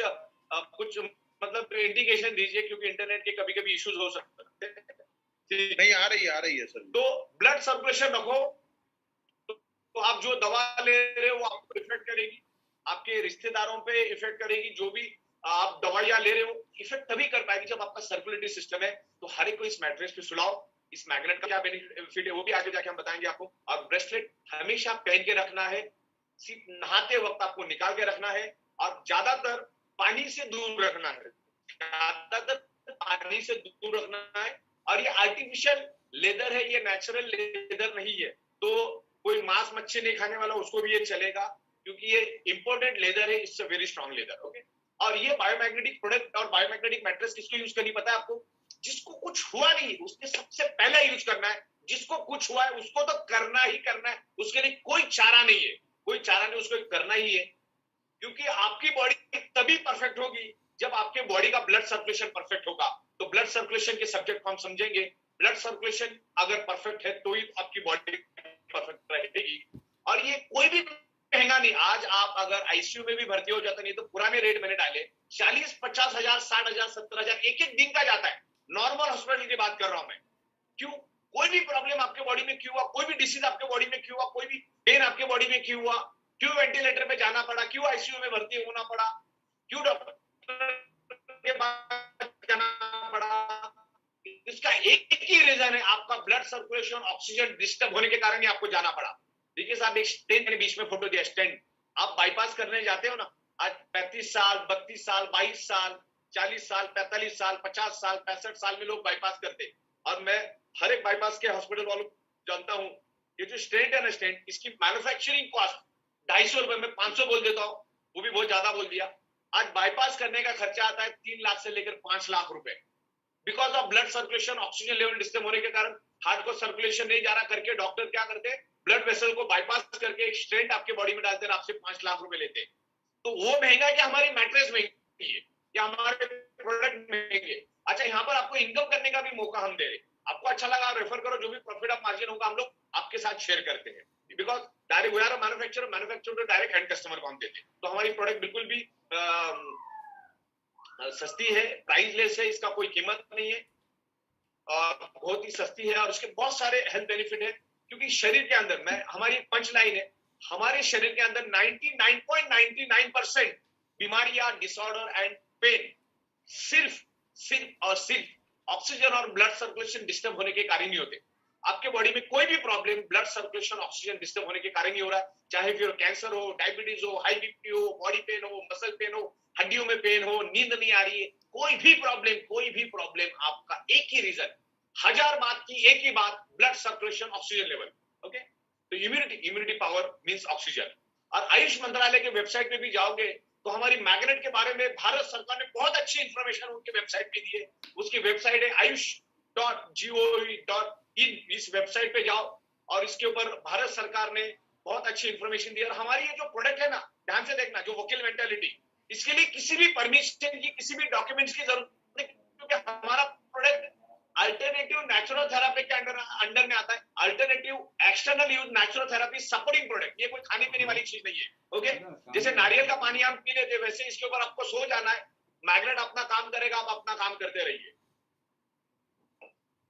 मतलब इंडिकेशन दीजिए, क्योंकि इंटरनेट के कभी कभी इश्यूज हो सकते हैं। नहीं, आ रही है सर। तो ब्लड सर्कुलेशन रखो, तो आप जो दवा ले रहे हो वो आपको इफेक्ट करेगी, आपके रिश्तेदारों पे इफेक्ट करेगी, जो भी आप दवाइयां ले रहे हो इफेक्ट तभी कर पाएगी जब आपका सर्कुलेटरी सिस्टम है। तो हर एक को इस मैट्रेस पे सुलाओ। इस मैग्नेट का क्या बेनिफिट है वो भी आगे जाके हम बताएंगे आपको। और ब्रेसलेट हमेशा पहन के रखना है, सिर्फ नहाते वक्त आपको निकाल के रखना है, और ज्यादातर पानी से दूर रखना है, ज्यादातर पानी से दूर रखना है। और ये आर्टिफिशियल लेदर है, ये नेचुरल लेदर नहीं है। तो कोई मांस मच्छी नहीं खाने वाला उसको भी ये चलेगा, क्योंकि ये इंपोर्टेड लेदर है, it's a very strong leather. Okay, और ये बायोमैग्नेटिक प्रोडक्ट और बायोमैग्नेटिक मैट्रेस किसको यूज करनी पता है आपको? जिसको कुछ हुआ नहीं उसने सबसे पहले यूज करना है। जिसको कुछ हुआ है उसको तो करना ही करना है, उसके लिए कोई चारा नहीं है, कोई चारा नहीं, उसको करना ही है। क्योंकि आपकी बॉडी तभी परफेक्ट होगी जब आपके बॉडी का ब्लड सर्कुलेशन परफेक्ट होगा। तो ब्लड सर्कुलेशन के सब्जेक्ट को हम समझेंगे। ब्लड सर्कुलेशन अगर परफेक्ट है तो ही आपकी बॉडी परफेक्ट रहेगी। और ये कोई भी महंगा नहीं। आज आप अगर आईसीयू में भी भर्ती हो जाते, नहीं तो पुराने रेट मैंने डाले 40-50 हजार, 60 हजार, 70 हजार एक एक दिन का जाता है। नॉर्मल हॉस्पिटल की बात कर रहा हूं मैं। क्यों? कोई भी प्रॉब्लम आपके बॉडी में क्यों हुआ, कोई भी डिसीज आपके बॉडी में क्यों हुआ, कोई भी पेन आपके बॉडी में क्यों हुआ, क्यों वेंटिलेटर पे जाना पड़ा, क्यों आईसीयू में भर्ती होना पड़ा, क्यों डॉक्टर के पास जाना पड़ा, इसका एक ही रीजन है, आपका ब्लड सर्कुलेशन ऑक्सीजन डिस्टर्ब होने के कारण ही आपको जाना पड़ा। देखिए साहब, एक स्टेंट ने बीच में फोटो दिया, स्टेंट। आप बाईपास करने जाते हो ना, आज 35 साल, 32 साल, 22 साल, 40 साल, 45 साल, 50 साल, 65 साल में लोग बाईपास करते। और मैं हर एक बाईपास के हॉस्पिटल वालों जानता हूं, ये जो स्टेंट है ना, स्टेंट, इसकी मैन्युफैक्चरिंग कॉस्ट 250 रुपए में 500 बोल देता हूं, वो भी बहुत ज्यादा बोल दिया। आज बाईपास करने का खर्चा आता है 3 लाख से लेकर 5 लाख रुपए, because of blood circulation oxygen level disturb होने के कारण। हार्ट को सर्कुलेशन नहीं जा रहा करके डॉक्टर क्या करते, ब्लड वेसल को बाईपास करके एक स्टेंट आपके बॉडी में डालते हैं, आपसे 5 लाख रुपए लेते। तो वो महंगा है कि हमारी मैट्रेस महंगी है या हमारे प्रोडक्ट महंगे? अच्छा, यहाँ पर आपको इनकम करने का भी मौका हम दे रहे। आपको अच्छा लगा रेफर करो, जो भी प्रॉफिट ऑफ मार्जिन होगा हम लोग आपके साथ शेयर करते हैं, because direct we are a manufacturer to direct end customer को हम देते हैं। तो हमारी प्रोडक्ट बिल्कुल भी सस्ती है, प्राइसलेस है, इसका कोई कीमत नहीं है, बहुत ही सस्ती है। और उसके बहुत सारे हेल्थ बेनिफिट है, क्योंकि शरीर के अंदर, मैं हमारी पंच लाइन है, हमारे शरीर के अंदर 99.99% बीमारियां, डिसऑर्डर एंड पेन सिर्फ और सिर्फ ऑक्सीजन और ब्लड सर्कुलेशन डिस्टर्ब होने के कारण ही होते। आपके बॉडी में कोई भी problem blood circulation oxygen disturb होने के कारण ही हो रहा है, चाहे फिर कैंसर हो, डायबिटीज हो, हाई बीपी हो, बॉडी पेन हो, मसल पेन हो, हड्डियों में पेन हो, नींद नहीं आ रही है, कोई भी प्रॉब्लम आपका एक ही रीजन, 1000 बात की एक ही बात, blood circulation oxygen level. Okay, तो इम्यूनिटी पावर मींस ऑक्सीजन। और आयुष मंत्रालय के वेबसाइट पे भी जाओगे तो हमारी मैग्नेट के बारे में भारत सरकार ने बहुत अच्छी इंफॉर्मेशन उनके वेबसाइट पे दी है। उसकी वेबसाइट है ayush.gov.in। इस वेबसाइट पे जाओ और इसके ऊपर भारत सरकार ने बहुत अच्छी इंफॉर्मेशन दी है। और हमारी ये जो प्रोडक्ट है ना, ध्यान से देखना, जो वोकल मेंटालिटी, इसके लिए किसी भी परमिशन की, किसी भी डॉक्यूमेंट्स की जरूरत नहीं, क्योंकि हमारा प्रोडक्ट अल्टरनेटिव नेचुरल थेरेपी के अंडर में आता है। Alternative external use natural therapy supporting product, ये कोई खाने पीने वाली चीज नहीं है। ओके, जैसे नारियल का पानी हम पी लेते, वैसे इसके ऊपर आपको सो जाना है, मैग्नेट अपना काम करेगा, आप अपना काम करते रहिए।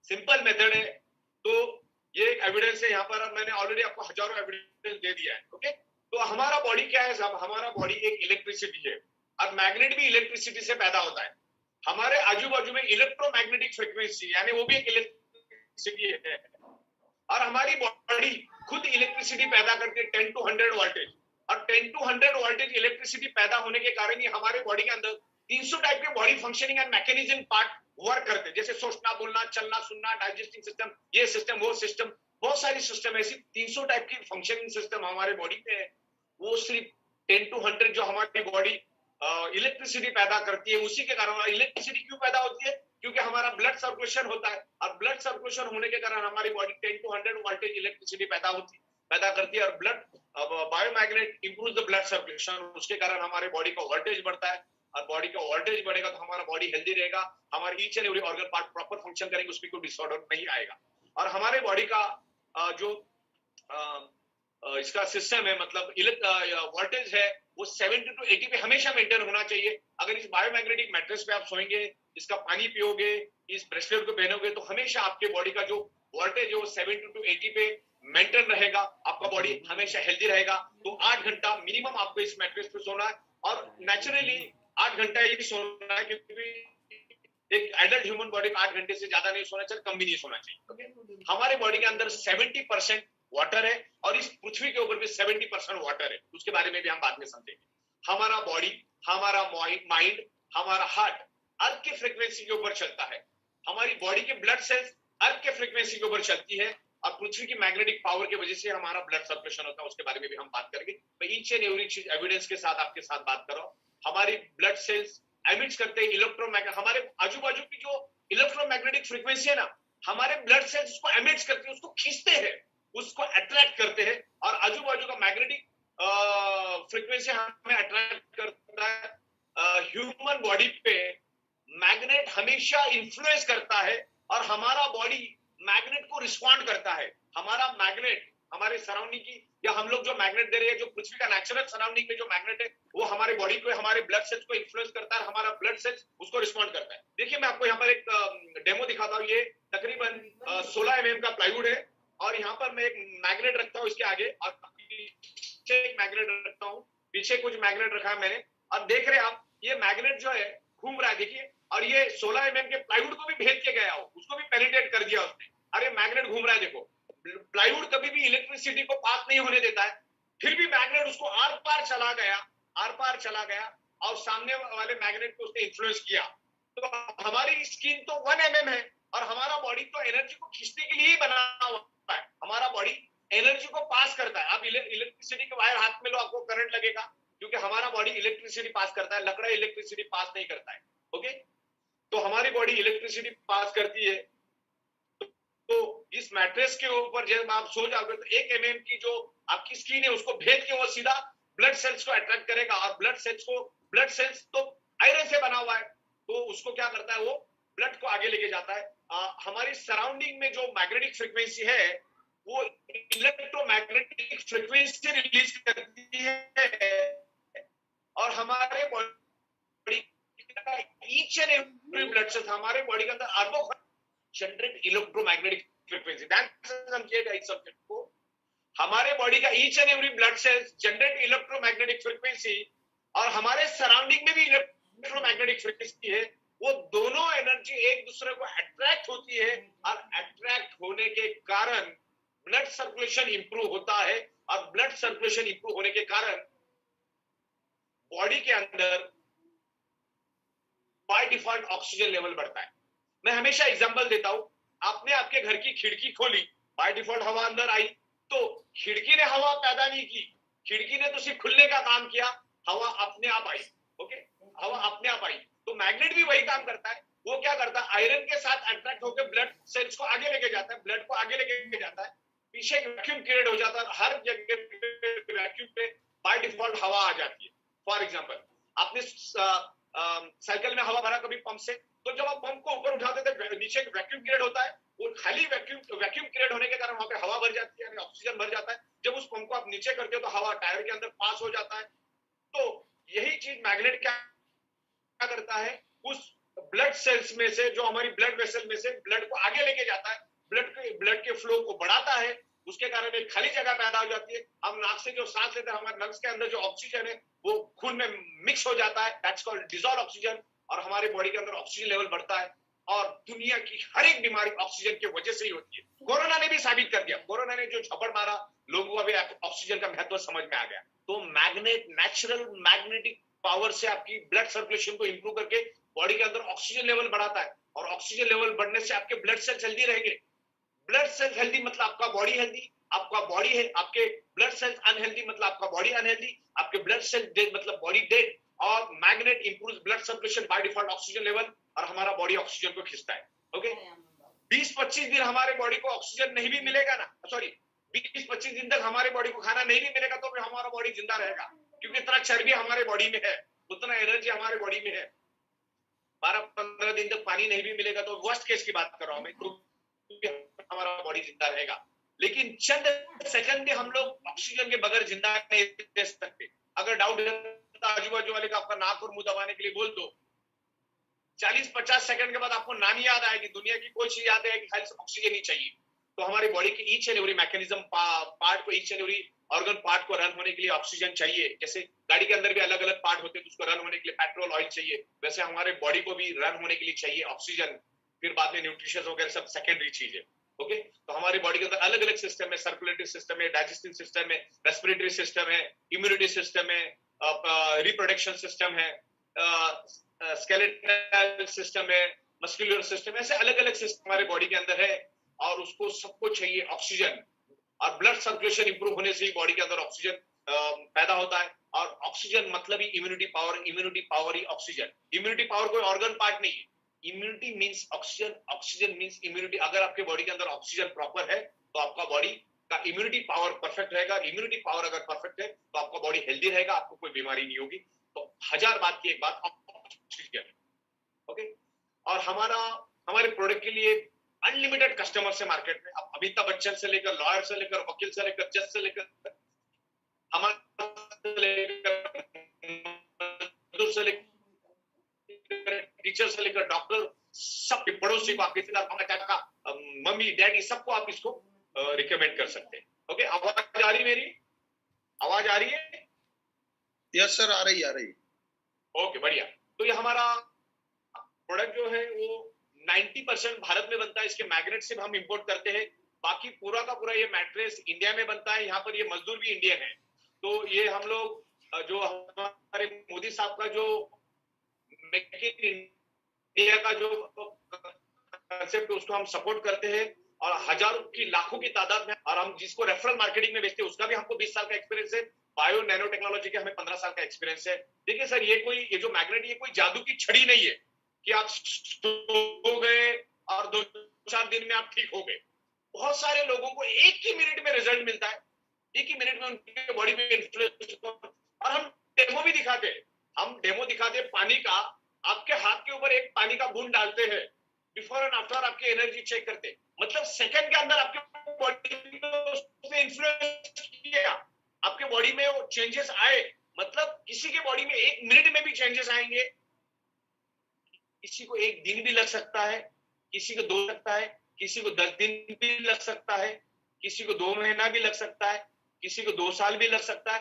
सिंपल मेथड है। तो ये एक एविडेंस है, यहाँ पर मैंने ऑलरेडी आपको हजारों एविडेंस दे दिया है। ओके, तो हमारा बॉडी क्या है साहब? हमारा बॉडी एक इलेक्ट्रिसिटी है, और मैग्नेट भी इलेक्ट्रिसिटी से पैदा होता है। हमारे आजू बाजू में इलेक्ट्रोमैग्नेटिक फ्रीक्वेंसी, यानी वो भी एक इलेक्ट्रिसिटी है। और हमारी बॉडी खुद इलेक्ट्रिसिटी पैदा करती है 10 to 100 वोल्टेज। और 10 to 100 वोल्टेज इलेक्ट्रिसिटी पैदा होने के कारण ही हमारे बॉडी के अंदर 300 टाइप के body functioning and mechanism part work करते हैं, जैसे सोचना, बोलना, चलना, सुनना, डाइजेस्टिंग सिस्टम, ये सिस्टम, वो सिस्टम, बहुत सारी सिस्टम ऐसी 300 टाइप की फंक्शनिंग सिस्टम हमारे बॉडी पे है। वो सिर्फ 10 to 100 जो हमारी बॉडी इलेक्ट्रिसिटी पैदा करती है, उसी के कारण। इलेक्ट्रिसिटी क्यों पैदा होती है? क्योंकि हमारा ब्लड सर्कुलेशन होता है, और ब्लड सर्कुलेशन होने के कारण हमारी बॉडी 10 to 100 वोल्टेज इलेक्ट्रिसिटी पैदा करती है। और blood biomagnet improve the blood circulation, उसके कारण हमारे बॉडी का वोल्टेज बढ़ता है। और बॉडी का वोल्टेज बढ़ेगा तो हमारा बॉडी हेल्दी रहेगा, हमारे each and every organ part proper function करेंगे, उसमें कोई डिसऑर्डर नहीं आएगा। और हमारे बॉडी का जो इसका सिस्टम है, मतलब वोल्टेज है, वो 70 to 80 पे हमेशा मेंटेन होना चाहिए। अगर इस बायोमैग्नेटिक मैट्रेस पे आप सोएंगे, इसका पानी पियोगे, इस ब्रेसलेट को पहनोगे, तो हमेशा आपके बॉडी का जो वोल्टेज है वो 70 to 80 पे मेंटेन रहेगा, आपका बॉडी हमेशा हेल्दी रहेगा। तो 8 घंटा मिनिमम आपको इस मैट्रेस पे सोना है, और नेचुरली 8 घंटा ही सोना है, क्योंकि एक एडल्ट ह्यूमन बॉडी को 8 घंटे से ज्यादा नहीं सोना चाहिए, कम भी नहीं सोना चाहिए। हमारे बॉडी के अंदर 70% वाटर है, और इस पृथ्वी के ऊपर भी 70% वाटर है, उसके बारे में भी हम बाद में समझेंगे। हमारा बॉडी, हमारा माइंड, हमारा हार्ट अर्थ के फ्रीक्वेंसी के ऊपर चलता है। हमारी बॉडी के ब्लड सेल्स अर्थ के फ्रीक्वेंसी के ऊपर चलती है, और पृथ्वी की मैग्नेटिक पावर की वजह से हमारा ब्लड सर्कुलेशन होता है, उसके बारे में भी हम बात करेंगे। मैं ईच एंड एवरी चीज एविडेंस के साथ आपके साथ बात कर रहा हूं। हमारी ब्लड सेल्स एमिट्स करते हैं इलेक्ट्रोमैग्नेटिक, हमारे आजू बाजू की जो इलेक्ट्रोमैग्नेटिक फ्रीक्वेंसी है ना, हमारे ब्लड सेल्स उसको एमिट्स करते हैं, उसको खींचते हैं, उसको अट्रैक्ट करते हैं, और आजू बाजू का मैग्नेटिक फ्रीक्वेंसी हमें अट्रैक्ट करता है। ह्यूमन बॉडी पे मैग्नेट हमेशा इन्फ्लुएंस करता है, और हमारा बॉडी मैग्नेट को रिस्पॉन्ड करता है। हमारा मैग्नेट हमारे सराउंडिंग की, या हम लोग जो मैग्नेट दे रहे हैं, जो पृथ्वी का नेचुरल सराउंडिंग में जो मैग्नेट है, वो हमारे बॉडी को, हमारे ब्लड सेल्स को इन्फ्लुएंस करता है, हमारा ब्लड सेल्स उसको रिस्पॉन्ड करता है। देखिए, मैं आपको यहाँ पर एक डेमो दिखाता हूँ। ये तकरीबन 16 mm का प्लाईवुड है, और यहाँ पर मैं एक मैग्नेट रखता हूँ इसके आगे, और पीछे एक मैग्नेट रखता हूँ, पीछे कुछ मैग्नेट रखा है मैंने, और देख रहे हैं आप, ये मैग्नेट जो है घूम रहा है, देखिए, और ये 16 mm के प्लाईवुड को भी भेद के गया हो, उसको भी पेनिट्रेट कर दिया उसने। अरे मैग्नेट घूम रहा है, देखो, प्लाईवुड कभी भी इलेक्ट्रिसिटी को पास नहीं होने देता है, फिर भी मैग्नेट उसको आर पार चला गया, और सामने वाले मैग्नेट को उसने इन्फ्लुएंस किया। तो हमारी स्किन तो 1 mm है, और हमारा बॉडी तो एनर्जी को खींचने के लिए ही बना हुआ है। हमारा बॉडी एनर्जी को पास करता है। आप इलेक्ट्रिसिटी के वायर हाथ में लो, आपको करंट लगेगा, क्योंकि हमारा बॉडी इलेक्ट्रिसिटी पास करता है, लकड़ा इलेक्ट्रिसिटी पास नहीं करता है। ओके, तो हमारी बॉडी इलेक्ट्रिसिटी पास करती है। तो इस मैट्रेस के ऊपर जब आप सो जाओगे, तो 1 mm की जो आपकी स्किन है, उसको भेद के वो सीधा ब्लड सेल्स को अट्रैक्ट करेगा, और ब्लड सेल्स तो आयरन से बना हुआ है, तो उसको क्या करता है, वो ब्लड को आगे लेके जाता है। हमारी सराउंडिंग में जो मैग्नेटिक फ्रीक्वेंसी है, वो इलेक्ट्रोमैग्नेटिक फ्रीक्वेंसी रिलीज करती है, और हमारे body each and every blood sales, हमारे बॉडी के अंदर अरबों जनरेट इलेक्ट्रोमैग्नेटिक फ्रीक्वेंसी। समझिएगा इस सब्जेक्ट को। हमारे बॉडी का each and every blood sales generate electromagnetic frequency, और हमारे सराउंडिंग में भी इलेक्ट्रोमैग्नेटिक फ्रीक्वेंसी है। वो दोनों एनर्जी एक दूसरे को अट्रैक्ट होती है, और अट्रैक्ट होने के कारण ब्लड सर्कुलेशन इंप्रूव होता है, और ब्लड सर्कुलेशन इंप्रूव होने के कारण बॉडी के अंदर बाय डिफॉल्ट ऑक्सीजन लेवल बढ़ता है। मैं हमेशा एग्जांपल देता हूं, आपने आपके घर की खिड़की खोली, बाय डिफॉल्ट हवा अंदर आई, तो खिड़की ने हवा पैदा नहीं की, खिड़की ने तो सिर्फ खुलने का काम किया, हवा अपने आप आई। ओके, हवा अपने आप आई। तो मैग्नेट भी वही काम करता है। वो क्या करता है, आयरन के साथ अट्रैक्ट होकर ब्लड सेल्स को आगे लेके जाता है, ब्लड को आगे लेके जाता है, पीछे एक वैक्यूम क्रिएट हो जाता है, हर जगह वैक्यूम पे बाय डिफॉल्ट हवा आ जाती है। फॉर एग्जांपल, आपने साइकिल में हवा भरा कभी पंप से, तो जब आप पंप को ऊपर उठाते थे, नीचे वैक्यूम क्रिएट होता है, वो खाली वैक्यूम क्रिएट होने के कारण वहां पे हवा भर जाती है, ऑक्सीजन भर जाता है। जब उस पंप को आप नीचे करते हो, तो हवा टायर के अंदर पास हो जाता है। तो यही चीज मैग्नेट क्या करता है, उस ब्लड सेल्स में से, जो हमारी ब्लड वेसल में से ब्लड को आगे लेके जाता है, ब्लड के फ्लो को बढ़ाता है, उसके कारण एक खाली जगह पैदा हो जाती है। हम नाक से जो सांस लेते हैं, हमारे लंग्स के अंदर जो ऑक्सीजन है वो खून में मिक्स हो जाता है, दैट्स कॉल्ड डिसॉल्व ऑक्सीजन, और हमारे बॉडी के अंदर ऑक्सीजन लेवल बढ़ता है। और दुनिया की हर एक बीमारी ऑक्सीजन की वजह से ही होती है। कोरोना ने भी साबित कर दिया, कोरोना ने जो झपड़ मारा, लोगों को अभी ऑक्सीजन का महत्व समझ में आ गया। तो मैग्नेट, नेचुरल मैग्नेटिक पावर से आपकी ब्लड सर्कुलेशन को इंप्रूव करके बॉडी के अंदर ऑक्सीजन लेवल बढ़ाता है, और ऑक्सीजन लेवल बढ़ने से आपके ब्लड सेल्स हेल्दी रहेंगे। ब्लड सेल्स हेल्दी मतलब आपका बॉडी हेल्दी, आपका बॉडी है, आपके ब्लड सेल्स अनहेल्दी मतलब आपका बॉडी अनहेल्दी, आपके ब्लड सेल डेड मतलब बॉडी डेड। और magnet improves blood circulation by default oxygen level, और हमारा बॉडी ऑक्सीजन को खींचता है। ओके, 20-25 दिन हमारे बॉडी को ऑक्सीजन नहीं भी मिलेगा ना, सॉरी 20-25 दिन तक हमारे बॉडी को खाना नहीं भी मिलेगा, तो भी हमारा बॉडी जिंदा रहेगा, क्योंकि इतना चर्बी हमारे बॉडी में है। उतना एनर्जी हमारे बॉडी में है। 12-15 दिन तक पानी नहीं भी मिलेगा तो वर्स्ट केस की बात कर रहा हूं मैं, तो हमारा बॉडी जिंदा रहेगा। लेकिन चंद सेकंड में हम लोग ऑक्सीजन के बगैर जिंदा नहीं रह सकते। अगर डाउट है तो आजू बाजू वाले का आपका नाक और मुंह दबाने के लिए बोल दो, 40-50 सेकंड के बाद आपको नाम याद आएगी, दुनिया की कोई चीज याद आएगी, खाली ऑक्सीजन ही चाहिए। तो हमारी बॉडी की each and every mechanism part को, each and every organ part को रन होने के लिए ऑक्सीजन चाहिए। जैसे गाड़ी के अंदर भी अलग अलग पार्ट होते हैं तो उसको रन होने के लिए पेट्रोल ऑयल चाहिए, वैसे हमारे बॉडी को भी रन होने के लिए चाहिए ऑक्सीजन। फिर बाद में न्यूट्रिशन वगैरह सब सेकेंडरी चीज है। ओके, तो हमारी बॉडी के अंदर अलग अलग सिस्टम है, सर्कुलेटरी सिस्टम है, डाइजेस्टिव सिस्टम है, रेस्पिरेटरी सिस्टम है, इम्यूनिटी सिस्टम है, रिप्रोडक्शन सिस्टम है, स्केलेटल सिस्टम है, मस्कुलर सिस्टम, ऐसे अलग अलग सिस्टम हमारे बॉडी के अंदर है। और उसको सबको चाहिए ऑक्सीजन, और ब्लड सर्कुलेशन इंप्रूव होने से ही बॉडी के अंदर ऑक्सीजन पैदा होता है। और ऑक्सीजन मतलब ही इम्यूनिटी पावर, इम्यूनिटी पावर ही ऑक्सीजन। इम्यूनिटी पावर कोई ऑर्गन पार्ट नहीं है, immunity means oxygen, oxygen means immunity. अगर आपके बॉडी के अंदर ऑक्सीजन प्रॉपर है तो आपका बॉडी का इम्यूनिटी पावर परफेक्ट रहेगा। इम्यूनिटी पावर अगर परफेक्ट है तो आपका बॉडी हेल्दी रहेगा, आपको कोई बीमारी नहीं होगी। तो 1000 बात की एक बात ऑक्सीजन। ओके, और हमारे प्रोडक्ट के लिए अनलिमिटेड कस्टमर्स है मार्केट में। अब अमिताभ बच्चन से लेकर, लॉयर से लेकर, वकील से लेकर, जज से लेकर, टीचर से लेकर डॉक्टर, सब पड़ोसी को, आपके का मम्मी डैडी, सबको आप इसको रिकमेंड कर सकते हैं। ओके, आवाज आ रही मेरी? आवाज आ रही है? यस सर, आ रही है। ओके, बढ़िया। तो ये हमारा प्रोडक्ट जो है वो 90% भारत में बनता है। इसके मैग्नेट से हम इंपोर्ट करते हैं, बाकी पूरा का पूरा ये मैट्रेस इंडिया में बनता है। यहाँ पर ये मजदूर भी इंडियन है। तो ये हम लोग जो हमारे मोदी साहब का जो मेक इन इंडिया का जो कंसेप्ट, उसको हम सपोर्ट करते हैं। और हजारों की, लाखों की तादाद में, और हम जिसको रेफरल मार्केटिंग में बेचते हैं उसका भी हमको 20 साल का एक्सपीरियंस है। बायो नैनो टेक्नोलॉजी के हमें 15 साल का एक्सपीरियंस है। देखिए सर, ये जो मैग्नेट, ये कोई जादू की छड़ी नहीं है कि आप सो गए और 2-4 दिन में आप ठीक हो गए। बहुत सारे लोगों को एक ही मिनट में रिजल्ट मिलता है, एक ही मिनट में उनके बॉडी में इन्फ्लुएंस। और हम डेमो भी दिखाते हैं, पानी का। आपके हाथ के ऊपर एक पानी का बूंद डालते हैं, बिफोर एंड आफ्टर आपकी एनर्जी चेक करते, मतलब सेकंड के अंदर आपके बॉडी में इन्फ्लुएंस किया, आपके बॉडी में वो चेंजेस आए। मतलब किसी के बॉडी में 1 मिनट में भी चेंजेस आएंगे, किसी को 1 दिन भी लग सकता है, किसी को 2 लगता है, किसी को 10 दिन भी लग सकता है, किसी को 2 महीना भी लग सकता है, किसी को 2 साल भी लग सकता है।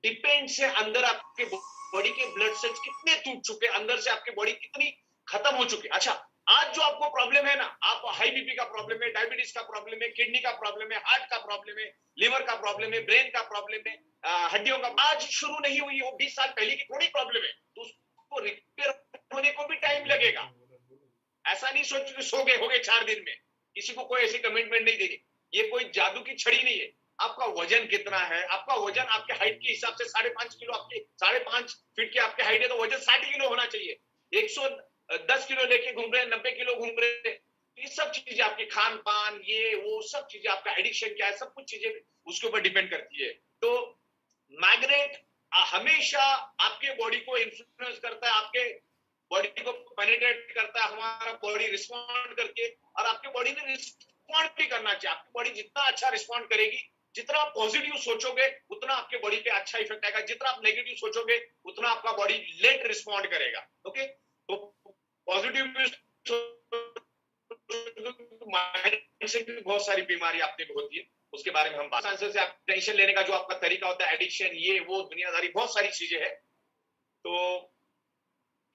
डिपेंड से अंदर आपके बॉडी के ब्लड सेल्स कितने टूट चुके, अंदर से आपकी बॉडी कितनी खत्म हो चुकी। अच्छा, आज जो आपको प्रॉब्लम है ना, आप हाई बीपी का प्रॉब्लम है, डायबिटीज का प्रॉब्लम है, किडनी का प्रॉब्लम है, हार्ट का प्रॉब्लम है, लिवर का प्रॉब्लम है, ब्रेन का प्रॉब्लम है, हड्डियों का, आज शुरू नहीं हुई हो, 20 साल पहले की थोड़ी प्रॉब्लम है, तो उसको रिपेयर होने को भी टाइम लगेगा। ऐसा नहीं सोच के सो गए हो गए 4 दिन में, किसी को कोई ऐसी कमिटमेंट नहीं देगी। ये कोई जादू की छड़ी नहीं है। आपका वजन कितना है, आपका वजन आपके हाइट के हिसाब से 5.5 किलो, आपकी 5.5 फीट की आपके हाइट है तो वजन 60 किलो होना चाहिए। 110 किलो लेके घूम रहे हैं, 90 किलो घूम रहे हैं, ये सब चीजें आपके खान पान, ये वो सब चीजें, आपका एडिक्शन क्या है, सब कुछ चीजें उसके ऊपर डिपेंड करती है। तो मैग्नेट हमेशा आपके बॉडी को इन्फ्लुएंस करता है, आपके बॉडी को पेनिट्रेट करता है, हमारा बॉडी रिस्पॉन्ड करके, और आपके बॉडी ने रिस्पॉन्ड भी करना चाहिए। आपकी बॉडी जितना अच्छा रिस्पॉन्ड करेगी, जितना आप पॉजिटिव सोचोगे उतना आपके बॉडी पे अच्छा इफेक्ट आएगा, जितना आप नेगेटिव सोचोगे उतना आपका बॉडी लेट रिस्पॉन्ड करेगा। ओके, तो पॉजिटिव से भी बहुत सारी बीमारी आपने भी होती है, उसके बारे में हम बात से। आप टेंशन लेने का जो आपका तरीका होता है, एडिक्शन, ये वो दुनियादारी, बहुत सारी चीजें हैं। तो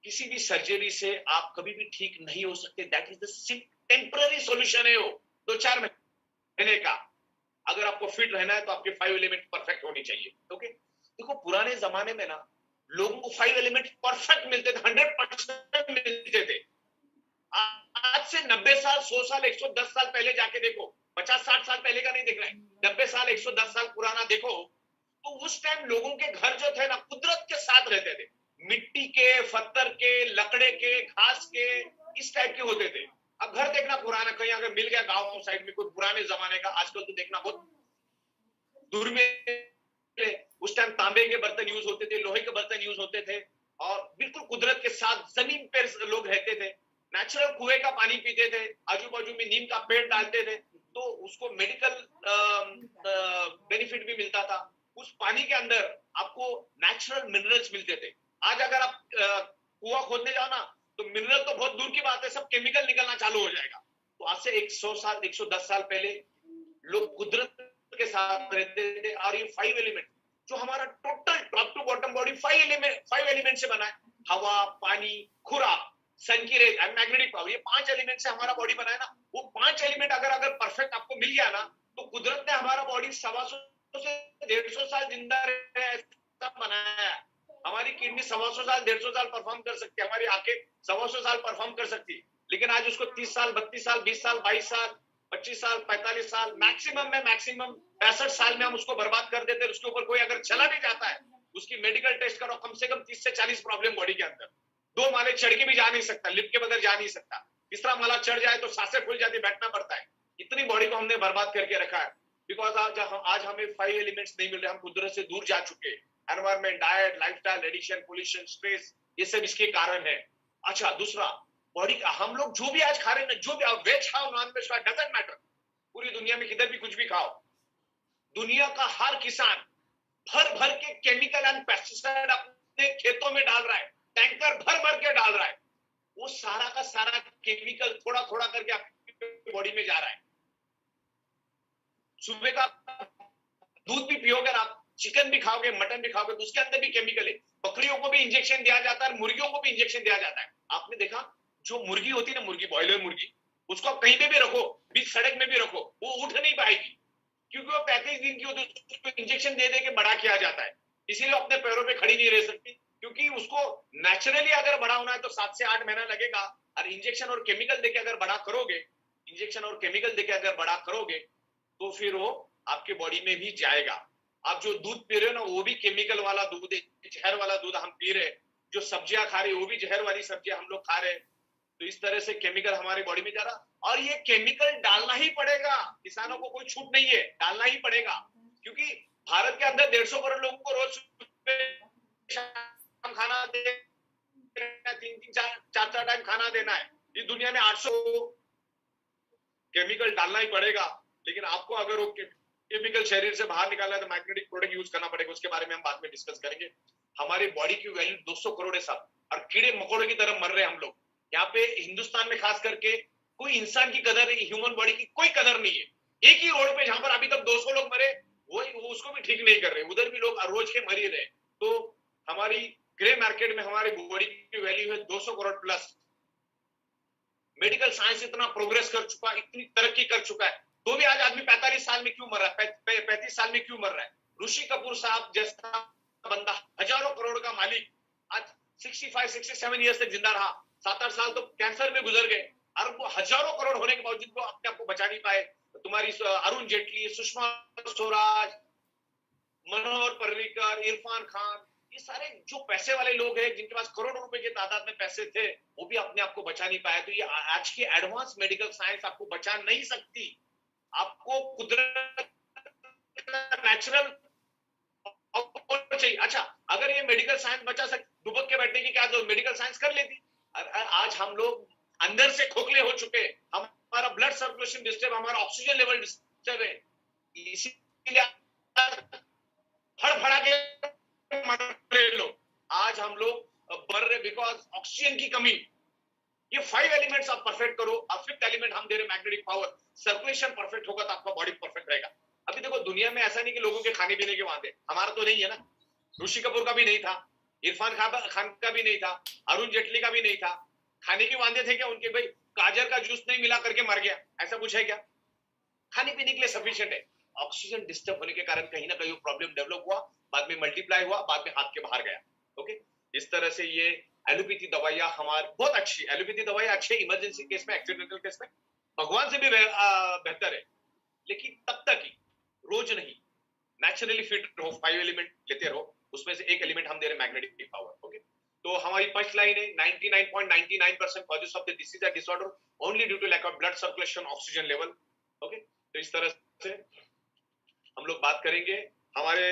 किसी भी सर्जरी से आप कभी भी ठीक नहीं हो सकते। That is the temporary solution है, वो 2-4 महीने का। अगर आपको फिट रहना है तो आपके 5 एलिमेंट परफेक्ट होनी चाहिए। ओके, देखो पुराने जमाने में ना लोगों को 5 एलिमेंट परफेक्ट मिलते थे, 100% मिलते थे। आज से 90 साल, 100 साल, 110 साल पहले जाके देखो, 50-60 साल पहले का नहीं देख रहा है, 90 साल, 110 साल पुराना देखो, तो उस टाइम लोगों के घर जो थे ना, कुदरत के साथ रहते थे, मिट्टी के, पत्थर के, लकड़े के, घास के, इस टाइप के होते थे। अब घर देखना पुराना, कहीं अगर मिल गया गांव साइड में कोई पुराने जमाने का, आजकल तो देखना बहुत दूर में। उस टाइम तांबे के बर्तन यूज होते थे, लोहे के बर्तन यूज होते थे, और बिल्कुल कुदरत के साथ जमीन पे लोग रहते थे, नेचुरल कुएं का पानी पीते थे, आजू बाजू में नीम का पेड़ डालते थे, तो उसको मेडिकल बेनिफिट भी मिलता था। उस पानी के अंदर आपको नेचुरल मिनरल्स मिलते थे। आज अगर आप कुआं खोदने जाओ ना, तो मिनरल तो बहुत दूर की बात है, सब केमिकल निकलना चालू हो जाएगा। तो आज से 100 साल 110 साल पहले लोग कुदरत के साथ रहते थे, और ये 5 एलिमेंट जो हमारा total top to bottom body 5 element से बना है, हवा, पानी, खुराक, सन की रेज एंड मैग्नेटिक पावर, ये 5 एलिमेंट से हमारा बॉडी बना है ना। वो 5 एलिमेंट अगर परफेक्ट आपको मिल गया ना, तो कुदरत ने हमारा बॉडी 125 से 150 साल जिंदा रहे ऐसा बनाया है। हमारी किडनी 125 साल 150 साल परफॉर्म कर सकती है, हमारी आंखें 125 साल परफॉर्म कर सकती है, लेकिन आज उसको 30 साल 32 साल 20 साल 22 साल 25 साल 45 साल मैक्सिमम 65 साल में हम उसको बर्बाद कर देते हैं। उसके ऊपर कोई अगर चला भी जाता है, उसकी मेडिकल टेस्ट करो, कम से कम 30 से 40 प्रॉब्लम बॉडी के अंदर। 2 माले चढ़ के भी जा नहीं सकता, लिफ्ट के बगैर जा नहीं सकता, तीसरा माला चढ़ जाए तो सांसें फूल जाती, बैठना पड़ता है। इतनी बॉडी को हमने बर्बाद करके रखा है, बिकॉज आज हमें 5 एलिमेंट्स नहीं मिल रहे, हम कुदरत से दूर जा चुके हैं। Environment, diet, lifestyle, radiation, pollution, stress, ये सब इसके कारण है। अच्छा, दूसरा बॉडी का हम लोग जो भी आज खा रहे हैं, जो भी वेज खाओ नॉन वेज खाओ, डजंट मैटर, पूरी दुनिया में किधर भी कुछ भी खाओ, दुनिया का हर किसान भर भर के केमिकल एंड पेस्टिसाइड अपने खेतों में डाल रहा है, टैंकर भर भर के डाल रहा है। वो सारा का सारा केमिकल थोड़ा थोड़ा करके आपकी बॉडी में जा रहा है। सुबह का दूध भी पियोगे आप, चिकन भी खाओगे, मटन भी खाओगे, तो उसके अंदर भी केमिकल है। बकरियों को भी इंजेक्शन दिया जाता है, मुर्गियों को भी इंजेक्शन दिया जाता है। आपने देखा, जो मुर्गी होती है ना, मुर्गी, बॉयलर मुर्गी, उसको आप कहीं पे भी रखो, बीच सड़क में भी रखो, वो उठ नहीं पाएगी, क्योंकि वो 35 दिन की होती है, उसको इंजेक्शन दे दे के बड़ा किया जाता है। इसीलिए अपने पैरों पे खड़ी नहीं रह सकती, क्योंकि उसको नेचुरली अगर बड़ा होना है तो 7 से 8 महीना लगेगा, और इंजेक्शन और केमिकल देके अगर बड़ा करोगे, इंजेक्शन और केमिकल देके अगर बड़ा करोगे, तो फिर वो आपके बॉडी में भी जाएगा। आप जो दूध पी रहे हो ना, वो भी केमिकल वाला दूध है, जहर वाला दूध हम पी रहे हैं। जो सब्जियां खा रहे हैं, वो भी जहर वाली सब्जियां हम लोग खा रहे हैं। तो इस तरह से केमिकल हमारी बॉडी में जा रहा, और ये केमिकल डालना ही पड़ेगा, किसानों को कोई छूट नहीं है, डालना ही पड़ेगा, क्योंकि भारत के अंदर 150 करोड़ लोगों को रोज खाना देना, 3-4 टाइम खाना देना है। इस दुनिया में 800 केमिकल डालना ही पड़ेगा। लेकिन आपको अगर वो केमिकल शरीर से बाहर निकालना है, तो मैग्नेटिक प्रोडक्ट यूज करना पड़ेगा। उसके बारे में हम बाद में डिस्कस करेंगे। हमारी बॉडी की वैल्यू 200 करोड़ है साहब, और कीड़े मकोड़े की तरह मर रहे हैं हम लोग। यहाँ पे हिंदुस्तान में खास करके कोई इंसान की कदर, ह्यूमन बॉडी की कोई कदर नहीं है। एक ही रोड पे जहां पर अभी तक 200 लोग मरे, वो उसको भी ठीक नहीं कर रहे, उधर भी लोग रोज के मर ही रहे। तो हमारी ग्रे मार्केट में हमारी बॉडी की वैल्यू है 200 करोड़ प्लस। मेडिकल साइंस इतना प्रोग्रेस कर चुका, इतनी तरक्की कर चुका है, तो भी आज आदमी 45 साल में क्यों मर रहा है, 35 साल में क्यों मर रहा है। ऋषि कपूर साहब जैसा बंदा, हजारों करोड़ का मालिक, आज 65-67 ईयर्स तक जिंदा रहा, 7-8 साल तो कैंसर में गुजर गए, और वो हजारों करोड़ होने के बावजूद वो अपने आप को बचा नहीं पाए। तुम्हारी अरुण जेटली, सुषमा स्वराज, मनोहर पर्रिकर, इरफान खान, ये सारे जो पैसे वाले लोग हैं, जिनके पास करोड़ों रुपए के तादाद में पैसे थे, वो भी अपने आप को बचा नहीं पाए। तो ये आज की एडवांस मेडिकल साइंस आपको बचा नहीं सकती। आपको कुदरत नेचुरल चाहिए। अच्छा, अगर ये मेडिकल साइंस बचा सकती, दुबक के बैठने की क्या जरूरत, मेडिकल साइंस कर लेती। आज हम लोग अंदर से खोखले हो चुके, हमारा ब्लड सर्कुलेशन डिस्टर्ब, हमारा ऑक्सीजन लेवल डिस्टर्ब है, इसीलिए फड़फड़ा के मर रहे लोग। आज हम लोग मर रहे बिकॉज ऑक्सीजन की कमी। ये 5 एलिमेंट्स आप परफेक्ट करो, और 5th एलिमेंट हम दे रहे मैग्नेटिक पावर। सर्कुलेशन परफेक्ट होगा तो आपका बॉडी परफेक्ट रहेगा। अभी देखो, दुनिया में ऐसा नहीं कि लोगों के खाने पीने के वादे, हमारा तो नहीं है ना, ऋषि कपूर का भी नहीं था, इरफान खान का भी नहीं था, अरुण जेटली का भी नहीं था। खाने के वादे थे क्या उनके, भाई गाजर का जूस नहीं मिला करके मर गया, ऐसा कुछ है क्या। खाने पीने के लिए सफिशिएंट है। ऑक्सीजन डिस्टर्ब होने के कारण कहीं ना कहीं प्रॉब्लम डेवलप हुआ, बाद में मल्टीप्लाई हुआ, बाद में हाथ के बाहर गया। ओके, इस तरह से ये एलोपैथी दवाइयां हमारी बहुत अच्छी, एलोपैथी दवाइयां अच्छी इमरजेंसी केस में, एक्सीडेंटल केस में भगवान से भी बेहतर है, लेकिन तब तक ही, रोज नहीं। नेचुरली फिट रहो, 5 एलिमेंट लेते रहो, उसमें से एक एलिमेंट हम दे रहे मैग्नेटिक पावर। ओके, तो हमारी फर्स्ट लाइन है 99.99% causes of the disease and disorder only due to lack of blood circulation, oxygen level. Okay, तो इस तरह से हम लोग बात करेंगे। हमारे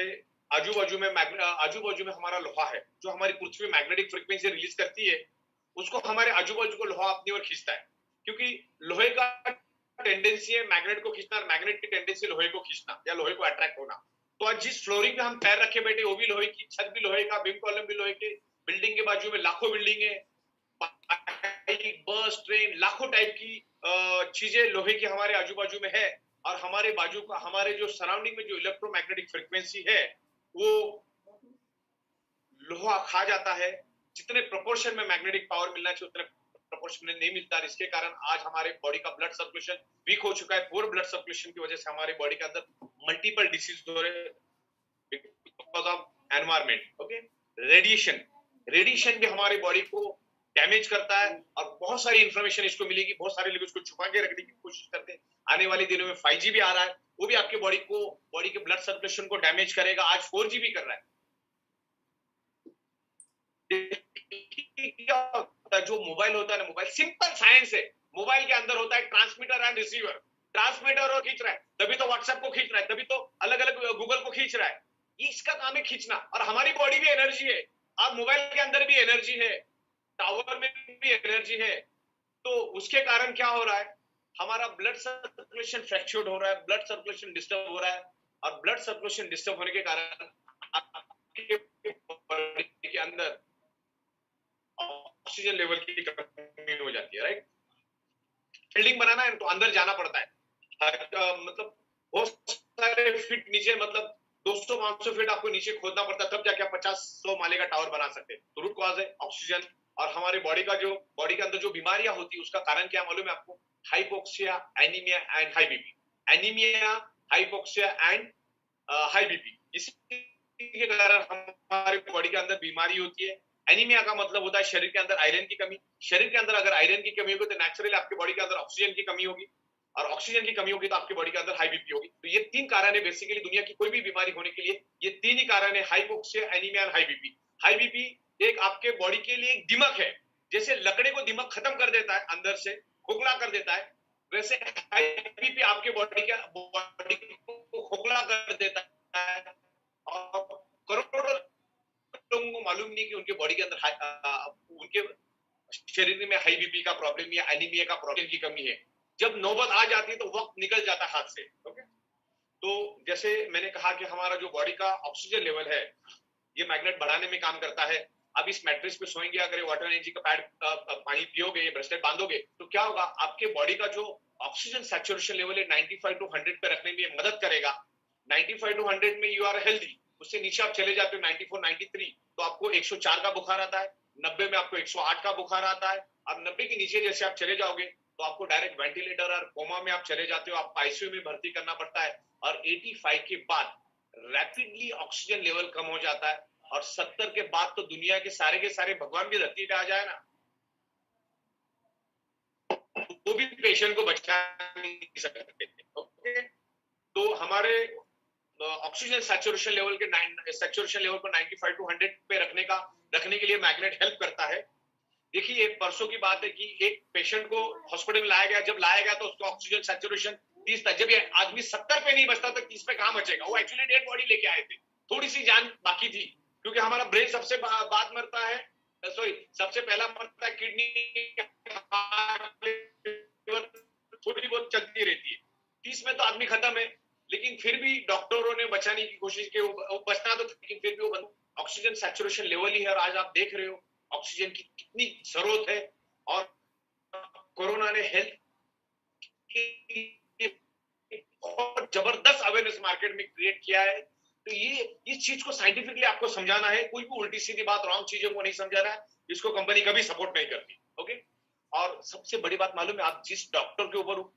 आजू बाजू में हमारा लोहा है, जो हमारी पृथ्वी मैग्नेटिक फ्रीक्वेंसी रिलीज करती है, उसको हमारे आजू बाजू को लोहा अपनी ओर खींचता है, क्योंकि लोहे का टेंडेंसी है मैग्नेट को खींचना, मैग्नेट की टेंडेंसी लोहे को खींचना या लोहे को अट्रैक्ट होना। तो आज जिस फ्लोरिंग पे हम पैर रखे बैठे वो भी लोहे की, छत भी लोहे का, बीम कॉलम भी लोहे के, बिल्डिंग के बाजू में लाखों बिल्डिंग है, बस ट्रेन, लाखों टाइप की चीजें लोहे की हमारे आजू बाजू में है। और हमारे बाजू का, हमारे जो सराउंडिंग में जो इलेक्ट्रोमैग्नेटिक फ्रीक्वेंसी है वो लोहा खा जाता है। जितने प्रोपोर्शन में मैग्नेटिक पावर मिलना चाहिए उतने प्रोपोर्शन में नहीं मिलता, इसके कारण आज हमारे बॉडी का ब्लड सर्कुलेशन वीक हो चुका है। पुअर ब्लड सर्कुलेशन की वजह से हमारे बॉडी के अंदर मल्टीपल डिसीज हो रहे हैं because of environment. Okay, radiation भी हमारे बॉडी को डैमेज करता है और बहुत सारी इंफॉर्मेशन इसको मिलेगी, बहुत सारे लोग इसको छुपा के रखने की कोशिश करते हैं। आने वाले दिनों में 5G भी आ रहा है, वो भी आपके बॉडी के ब्लड सर्कुलेशन को डैमेज करेगा। आज 4G भी कर रहा है। क्या होता है, जो मोबाइल होता है ना, मोबाइल सिंपल साइंस है। मोबाइल के अंदर होता है ट्रांसमीटर एंड रिसीवर। ट्रांसमीटर और खींच रहा है, तभी तो व्हाट्सएप को खींच रहा है, तभी तो अलग अलग गूगल को खींच रहा है। इसका काम है खींचना। और हमारी बॉडी भी एनर्जी है, और मोबाइल के अंदर भी एनर्जी है, टावर में भी एनर्जी है। तो उसके कारण क्या हो रहा है, हमारा ब्लड सर्कुलेशन फ्रैक्चर्ड हो रहा है, ब्लड सर्कुलेशन डिस्टर्ब हो रहा है। और ब्लड सर्कुलेशन डिस्टर्ब होने के कारण आपके बॉडी के अंदर ऑक्सीजन लेवल की कमी हो जाती है। राइट, बिल्डिंग बनाना है तो अंदर जाना पड़ता है, मतलब बहुत सारे फीट नीचे, मतलब 200-500 फीट आपको नीचे खोदना पड़ता है, तब जाके आप 50-100 माले का टावर बना सकते हैं। तो रूट कॉज है ऑक्सीजन। और हमारे बॉडी के अंदर जो बीमारियां होती है उसका कारण क्या मालूम है आपको? Hypoxia, anaemia and high BP. Anaemia, hypoxia and high BP, इसके कारण हमारे बॉडी के अंदर बीमारी होती है। एनीमिया का मतलब होता है शरीर के अंदर आयरन की कमी। शरीर के अंदर अगर आयरन की कमी होगी तो नेचुरली आपके बॉडी के अंदर ऑक्सीजन की कमी होगी, और ऑक्सीजन की कमी होगी तो आपके बॉडी के अंदर हाई बीपी होगी। तो ये 3 कारण है बेसिकली दुनिया की कोई भी बीमारी होने के लिए, ये 3 ही कारण है, हाइपोक्सिया, एनीमिया और हाई बीपी। हाई बीपी एक आपके बॉडी के लिए एक दिमक है, जैसे लकड़े को दिमक खत्म कर देता है, अंदर से खोखला कर देता है, वैसे हाई बीपी आपके बॉडी को खोखला कर देता है। और करोड़ों लोगों को मालूम नहीं कि उनके बॉडी के अंदर उनके शरीर में हाई बीपी का प्रॉब्लम या एनीमिया का प्रॉब्लम की कमी है। जब नौबत आ जाती है तो वक्त निकल जाता है हाथ से। ओके, तो जैसे मैंने कहा कि हमारा जो बॉडी का ऑक्सीजन लेवल है ये मैग्नेट बढ़ाने में काम करता है। अब इस मैट्रेस पे सोएंगे, अगर वाटर एनर्जी का पैड पानी पियोगे, ये ब्रेसलेट बांधोगे, तो क्या होगा, आपके बॉडी का जो ऑक्सीजन सैचुरेशन लेवल है 95 to 100 पे रखने में मदद करेगा। 95 to 100 में यू आर हेल्दी। उससे नीचे आप चले जाते हो 94, 93 तो आपको 104 का बुखार आता है, 90 में आपको 108 का बुखार आता है। अब 90 के नीचे जैसे आप चले जाओगे तो आपको डायरेक्ट वेंटिलेटर और कोमा में आप चले जाते हो, आपको आईसीयू में भर्ती करना पड़ता है। और 85 के बाद रैपिडली ऑक्सीजन लेवल कम हो जाता है, और 70 के बाद तो दुनिया के सारे भगवान भी धरती पे आ जाए ना, वो भी पेशेंट को बचा नहीं सकते। ओके, तो हमारे ऑक्सीजन सैचुरेशन लेवल को 95 to 100 पे रखने के लिए मैग्नेट हेल्प करता है। देखिए, एक परसों की बात है कि एक पेशेंट को हॉस्पिटल में लाया गया। जब लाया गया तो उसका ऑक्सीजन सैचुरेशन 30 था। जब ये आदमी 70 पे नहीं बचता तो 30 पे कहां बचेगा? वो एक्चुअली डेड बॉडी लेके आए थे, थोड़ी सी जान बाकी थी, क्योंकि हमारा ब्रेन सबसे बाद मरता है, सबसे पहला मरता है, किडनी थोड़ी बहुत चलती रहती है। 30 में तो आदमी खत्म है, लेकिन फिर भी डॉक्टरों ने बचाने की कोशिश की, वो बचना तो, लेकिन फिर भी वो ऑक्सीजन सैचुरेशन लेवल ही है। और आज आप देख रहे हो ऑक्सीजन की कितनी जरूरत है, और कोरोना ने हेल्थ की बहुत जबरदस्त अवेयरनेस मार्केट में क्रिएट किया है। तो ये इस चीज को साइंटिफिकली आपको समझाना है, कोई भी उल्टी सीधी बात, रॉन्ग चीजों को नहीं समझाना है, इसको कंपनी कभी सपोर्ट नहीं करती। ओके, और सबसे बड़ी बात मालूम है, आप जिस डॉक्टर के ऊपर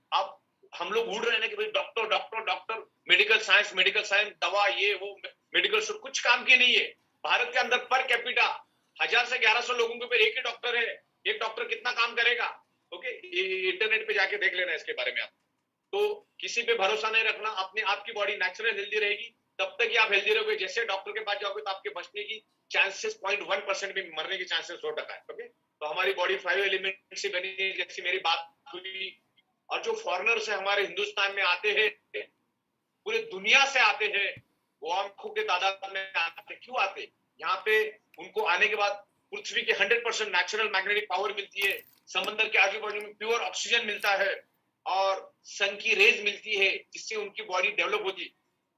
हम लोग उड़ रहे हैं कि भाई डॉक्टर, मेडिकल साइंस, दवा, ये वो, मेडिकल स्टोर, कुछ काम की नहीं है। भारत के अंदर पर कैपिटा 1000 से 1100 लोगों के ऊपर एक ही डॉक्टर है। एक डॉक्टर कितना काम करेगा? ओके, इंटरनेट पे जाके देख लेना इसके बारे में आप। तो किसी पे भरोसा नहीं रखना, अपने आप की बॉडी नेचुरल हेल्दी रहेगी तब तक ही आप हेल्दी रहोगे। जैसे डॉक्टर के पास जाओगे तो आपके बचने की चांसेस 0.1% में, मरने की चांसेस 100% है। ओके, तो हमारी बॉडी 5 एलिमेंट से बनी है, जैसी मेरी बात हुई। और जो फॉरेनर्स है हमारे हिंदुस्तान में आते हैं, पूरे दुनिया से आते हैं, वो आंखों के तादाद में आते, क्यों आते? यहाँ पे उनको आने के बाद पृथ्वी के 100% नेचुरल मैग्नेटिक पावर मिलती है, समंदर के आजू बाजू में प्योर ऑक्सीजन मिलता है और सन की रेज मिलती है, जिससे उनकी बॉडी डेवलप होती है।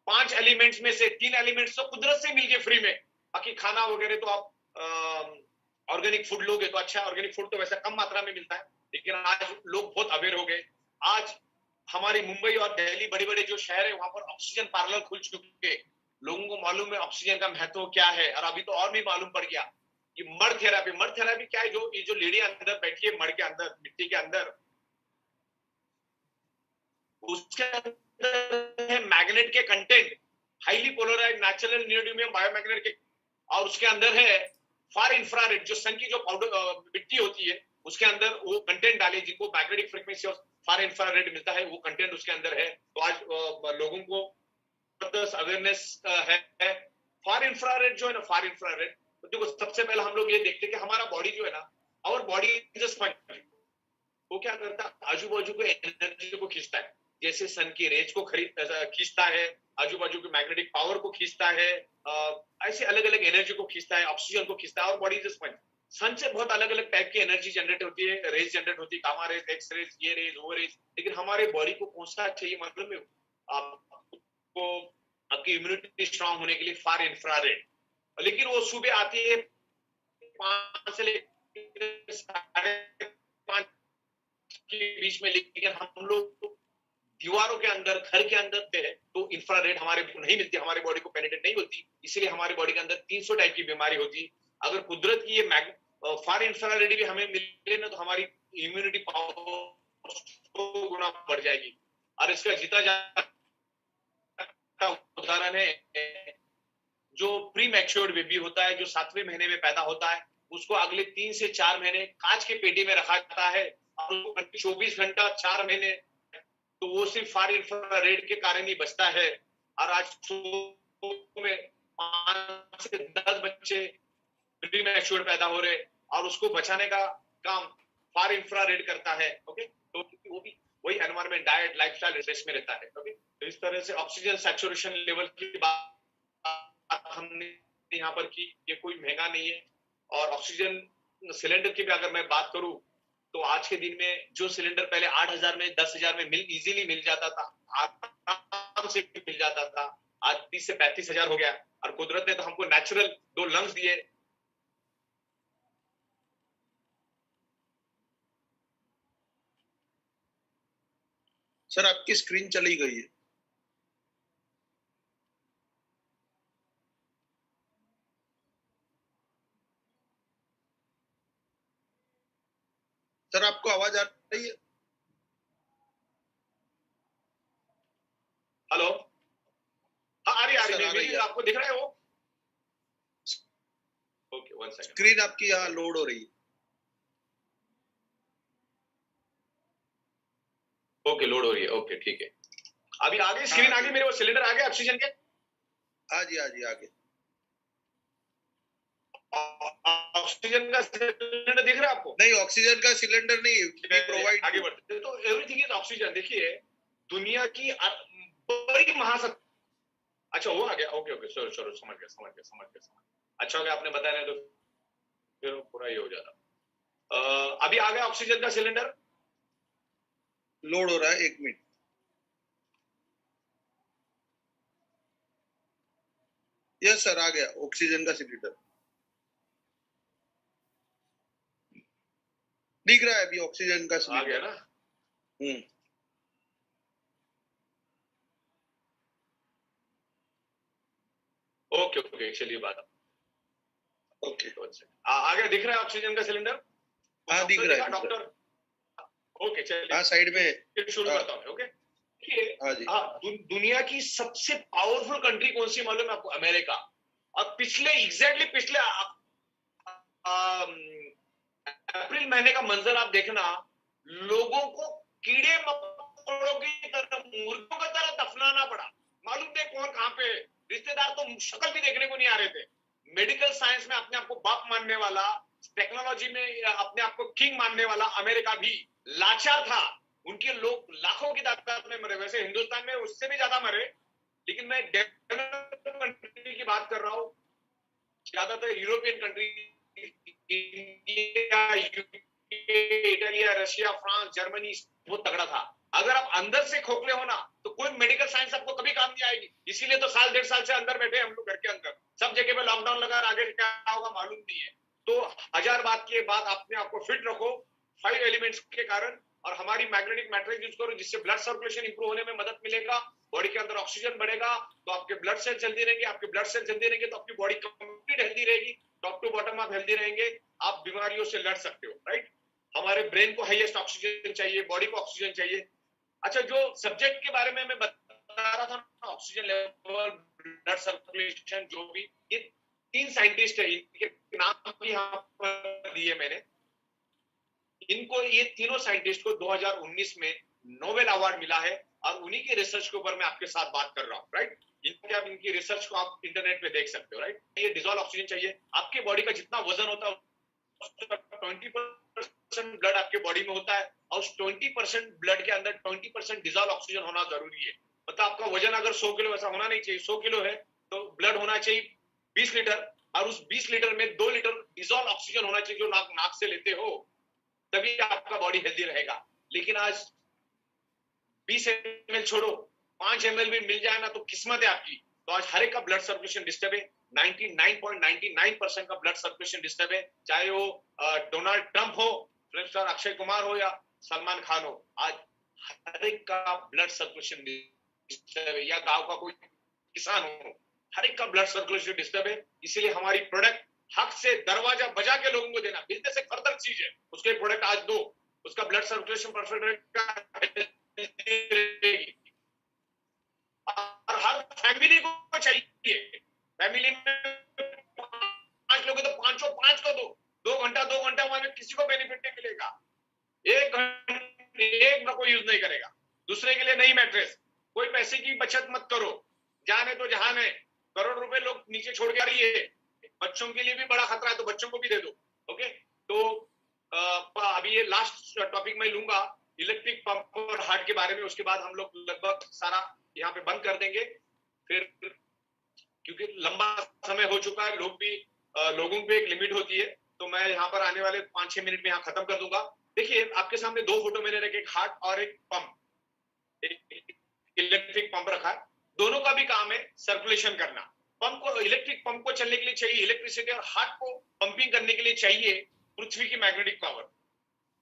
5 एलिमेंट्स में से 3 एलिमेंट्स तो कुदरत से मिल गए फ्री में, बाकी खाना वगैरह तो आप ऑर्गेनिक फूड लोगे तो अच्छा है। ऑर्गेनिक फूड तो वैसे कम मात्रा में मिलता है, लेकिन आज लोग बहुत अवेयर हो गए। आज हमारी मुंबई और दिल्ली बड़े बड़े जो शहर है वहां पर ऑक्सीजन पार्लर खुल चुके हैं। लोगों को मालूम है ऑक्सीजन का महत्व क्या है, और अभी तो और भी मालूम पड़ गया। ये मड थेरापी क्या है? ये जो लेडी अंदर बैठी है मड के अंदर, मिट्टी के अंदर, उसके अंदर है मैग्नेट के content, highly polarized natural neodymium biomagnet के, और उसके अंदर है फार इंफ्रारेड, जो सन की जो पाउडर मिट्टी होती है उसके अंदर वो कंटेंट डाले, जिनको मैग्नेटिक फ्रीक्वेंसी और फार इंफ्रारेड मिलता है, वो कंटेंट उसके अंदर है। तो आज लोगों को अवेयरनेस है। फार इंफ्रारेड जो है ना, फार इंफ्रारेड, तो देखो सबसे पहले हम लोग ये देखते हैं कि हमारा बॉडी जो है ना, our body is a sponge. वो क्या करता है? आजू बाजू को एनर्जी को खींचता है, जैसे सन की रेज को खींचता है, आजू बाजू की मैग्नेटिक पावर को खींचता है, ऐसे अलग अलग एनर्जी को खींचता है, ऑक्सीजन को खींचता है। और बॉडी इज स्पंज। सन से बहुत अलग अलग टाइप की एनर्जी जनरेट होती है, रेज जनरेट होती है, गामा रेज, एक्स रेज, ये रेज, वो रेज। लेकिन हमारे बॉडी को कौन सा चाहिए मालूम है आपको? आपकी इम्यूनिटी स्ट्रांग होने के लिए फार इंफ्रारेड। लेकिन वो सुबह आती है 5 से लेकर 5:30 के बीच में, लेकिन हम लोग दीवारों के अंदर, घर के अंदर थे, तो इंफ्रारेड हमारे नहीं मिलती, हमारे बॉडी को पेनिट्रेट नहीं होती, इसलिए हमारे बॉडी के अंदर 300 टाइप की बीमारी होती। अगर कुदरत की ये फार इंफ्रारेड भी हमें मिले ना, तो हमारी इम्यूनिटी पावर 100 गुना बढ़ जाएगी। और इसका जीता जाता उदाहरण है जो प्री मैच्योर्ड बेबी होता है, जो 7वें महीने में पैदा होता है, उसको अगले 3 से 4 महीने कांच के पेटी में रखा जाता है, और 24 घंटा 4 महीने, तो वो सिर्फ फार इंफ्रारेड के कारण ही बचता है। और आज में 5 से 10 बच्चे प्री मैच्योर्ड पैदा हो रहे, और उसको बचाने का काम फार इंफ्रारेड करता है। ओके, तो वो भी वही एनवायरमेंट, डाइट, लाइफस्टाइल, स्ट्रेस में रहता है। ओके, तो इस तरह से ऑक्सीजन सैचुरेशन लेवल की बात हमने यहाँ पर की। ये कोई महंगा नहीं है। और ऑक्सीजन सिलेंडर की भी अगर मैं बात करूं, तो आज के दिन में जो सिलेंडर पहले 8,000 में, 10,000 में इजीली मिल जाता था, आराम से मिल जाता था, आज 30 से 35,000 हो गया। और कुदरत ने तो हमको नेचुरल 2 लंग्स दिए। सर आपकी स्क्रीन चली गई है। सर आपको आवाज आ रही है? हेलो, हाँ आ रही है। आपको दिख रहा है वो? Okay, 1 second. स्क्रीन आपकी यहाँ लोड हो रही है। ओके, लोड हो रही है। ओके, ठीक है। अभी आगे स्क्रीन आ गई मेरे, वो सिलेंडर आ गया ऑक्सीजन के। हाँ जी आगे। ऑक्सीजन का सिलेंडर दिख रहा है आपको? नहीं, ऑक्सीजन का सिलेंडर नहीं, प्रोवाइड। आगे बढ़ते तो एवरीथिंग इज ऑक्सीजन। देखिए, दुनिया की बड़ी महासत्ता, अच्छा वो आ गया। ओके, सॉरी, समझ गया। अच्छा हो गया आपने बताया, नहीं तो फिर पूरा ही हो जाता। अभी आ गया ऑक्सीजन का सिलेंडर, लोड हो रहा है। 1 मिनट। यस सर, आ गया ऑक्सीजन का सिलेंडर। दिख रहा है अभी ऑक्सीजन का सिलेंडर आ गया ना? ओके, चलिए बात। ओके, आ गया, दिख रहा है ऑक्सीजन का सिलेंडर? हाँ दिख रहा है डॉक्टर। ओके, चलिए, हाँ साइड में शुरू करता हूँ। ओके, हाँ जी। दुनिया की सबसे पावरफुल कंट्री कौन सी मालूम है आपको? अमेरिका। और पिछले अप्रैल महीने का मंजर आप देखना, लोगों को कीड़े मकोड़ों की तरह, मुर्गों की तरह दफनाना पड़ा। मालूम नहीं कौन कहां पे, रिश्तेदार तो शक्ल भी देखने को नहीं आ रहे थे। मेडिकल साइंस में अपने आप को बाप मानने वाला, टेक्नोलॉजी में अपने आप को किंग मानने वाला अमेरिका भी लाचार था। उनके लोग लाखों की तादाद में मरे। वैसे हिंदुस्तान में उससे भी ज्यादा मरे, लेकिन मैं कंट्री की बात कर रहा हूँ, ज्यादातर European country, India, Italia, Russia, France, Germany, वो तगड़ा था। अगर आप अंदर से खोखले हो ना, तो कोई मेडिकल साइंस आपको कभी काम नहीं आएगी। इसीलिए तो साल 1.5 साल से अंदर बैठे हम लोग घर के अंदर, सब जगह पे लॉकडाउन लगा, आगे क्या होगा मालूम नहीं है। तो 1000 बात के बाद अपने आप को फिट रखो 5 एलिमेंट्स के कारण, और हमारी मैग्नेटिक मैट्रिक्स यूज करो, जिससे ब्लड सर्कुलेशन इंप्रूव होने में मदद मिलेगा, बॉडी के अंदर ऑक्सीजन बढ़ेगा, तो आपके ब्लड सेल जल्दी रहेंगे, आपके ब्लड सेल जल्दी रहेंगे तो आपकी बॉडी कंप्लीट हेल्दी रहेगी, टॉप टू बॉटम आप हेल्दी रहेंगे, आप बीमारियों से लड़ सकते हो, राइट। हमारे ब्रेन को हाईएस्ट ऑक्सीजन चाहिए, बॉडी को ऑक्सीजन चाहिए। अच्छा, जो सब्जेक्ट के बारे में मैं बता रहा था ना, ऑक्सीजन लेवल, ब्लड सर्कुलेशन, जो भी, ये 3 साइंटिस्ट है, इनके नाम भी यहाँ पर दिए मैंने। इनको, ये तीनों साइंटिस्ट को 2019 में नोबेल अवार्ड मिला है, और उन्हीं के रिसर्च के ऊपर मैं आपके साथ बात कर रहा हूँ, राइट। इनकी रिसर्च को आप इंटरनेट पे देख सकते हो, राइट। ये डिजॉल्व ऑक्सीजन चाहिए, आपके बॉडी का जितना वजन होता है 20% ब्लड आपके बॉडी में होता है, और उस 20% ब्लड के अंदर 20% डिजॉल्व ऑक्सीजन होना जरूरी है। मतलब आपका वजन अगर 100 किलो, ऐसा होना नहीं चाहिए, 100 किलो है तो ब्लड होना चाहिए 20 लीटर, और उस 20 लीटर में 2 लीटर डिजॉल्व ऑक्सीजन होना चाहिए, जो नाक से लेते हो, तभी आपका बॉडी हेल्दी रहेगा। लेकिन आज 20 ml छोड़ो, 5 ml भी मिल जाए ना तो किस्मत है आपकी। तो आज हर एक का ब्लड सर्कुलेशन डिस्टर्ब है, 99.99% का ब्लड सर्कुलेशन डिस्टर्ब है, चाहे वो डोनाल्ड ट्रंप हो, फिल्म स्टार अक्षय कुमार हो, या सलमान खान हो। आज हर एक का ब्लड सर्कुलेशन डिस्टर्ब है, या गांव का कोई किसान हो, हर एक का ब्लड सर्कुलेशन डिस्टर्ब है। इसीलिए हमारी प्रोडक्ट हक से दरवाजा बजा के लोगों को देना, बिजनेस एक फर्दर चीज है, उसके प्रोडक्ट आज दो, उसका ब्लड सर्कुलेशन परफेक्ट रहेगा, और हर फैमिली को चाहिए। फैमिली में 5 लोग हैं तो 5 को दो, 2 घंटा में किसी को बेनिफिट नहीं मिलेगा। 1 घंटे एक को यूज नहीं करेगा, दूसरे के लिए नई मैट्रेस। कोई पैसे की बचत मत करो, जाने तो जहान है, करोड़ रुपए लोग नीचे छोड़ के आ रही है, बच्चों के लिए भी बड़ा खतरा है, तो बच्चों को भी दे दो। ओके, तो अभी ये लास्ट टॉपिक मैं लूंगा इलेक्ट्रिक पंप और हार्ट के बारे में, उसके बाद हम लोग लगभग सारा यहाँ पे बंद कर देंगे, फिर क्योंकि लंबा समय हो चुका है, लोगों पे एक लिमिट होती है, तो मैं यहाँ पर आने वाले 5-6 मिनट में यहाँ खत्म कर दूंगा। देखिए, आपके सामने 2 फोटो मैंने रखे, एक हार्ट और एक पंप, एक इलेक्ट्रिक पंप रखा है। दोनों का भी काम है सर्कुलेशन करना। पंप को, इलेक्ट्रिक पंप को चलने के लिए चाहिए इलेक्ट्रिसिटी, और हार्ट को पंपिंग करने के लिए चाहिए पृथ्वी की मैग्नेटिक पावर।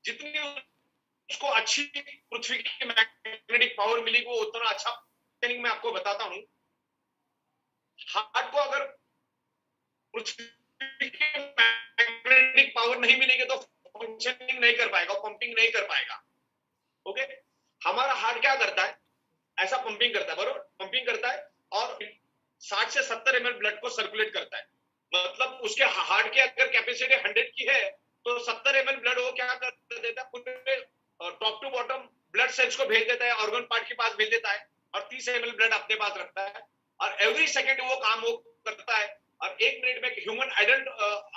जितनी उसको अच्छी पृथ्वी की मैग्नेटिक पावर मिलेगी, वो उतना अच्छा। मैं आपको बताता हूं, हार्ट को अगर पृथ्वी की मैग्नेटिक पावर नहीं मिलेगी तो फंक्शनिंग नहीं कर पाएगा, पंपिंग नहीं कर पाएगा। ओके, हमारा हार्ट क्या करता है, ऐसा पंपिंग करता है, बरोबर, पंपिंग करता है, और 60 से 70 ml ब्लड को सर्कुलेट करता है। मतलब उसके हार्ट की अगर कैपेसिटी 100 की है, तो 70 ml ब्लड वो क्या कर देता है, पूरे top to bottom blood cells को भेज देता है, ऑर्गन पार्ट के पास भेज देता है, और 30 ml ब्लड अपने पास रखता है, और एवरी सेकेंड वो काम वो करता है। और 1 मिनट में human adult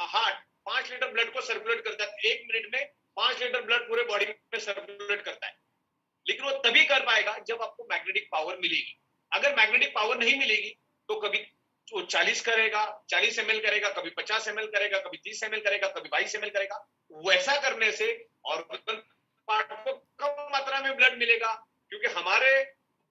heart 5 litre blood को सर्कुलेट करता है, 1 मिनट में 5 लीटर ब्लड पूरे बॉडी में सर्कुलेट करता है। लेकिन वो तभी कर पाएगा जब आपको मैग्नेटिक पावर मिलेगी। अगर मैग्नेटिक पावर नहीं मिलेगी तो कभी वो 40 करेगा, 40 ml करेगा, कभी 50 ml करेगा, कभी 30 ml करेगा, कभी 22 ml करेगा। वैसा करने से ऑर्गन पार्ट को कम मात्रा में ब्लड मिलेगा, क्योंकि हमारे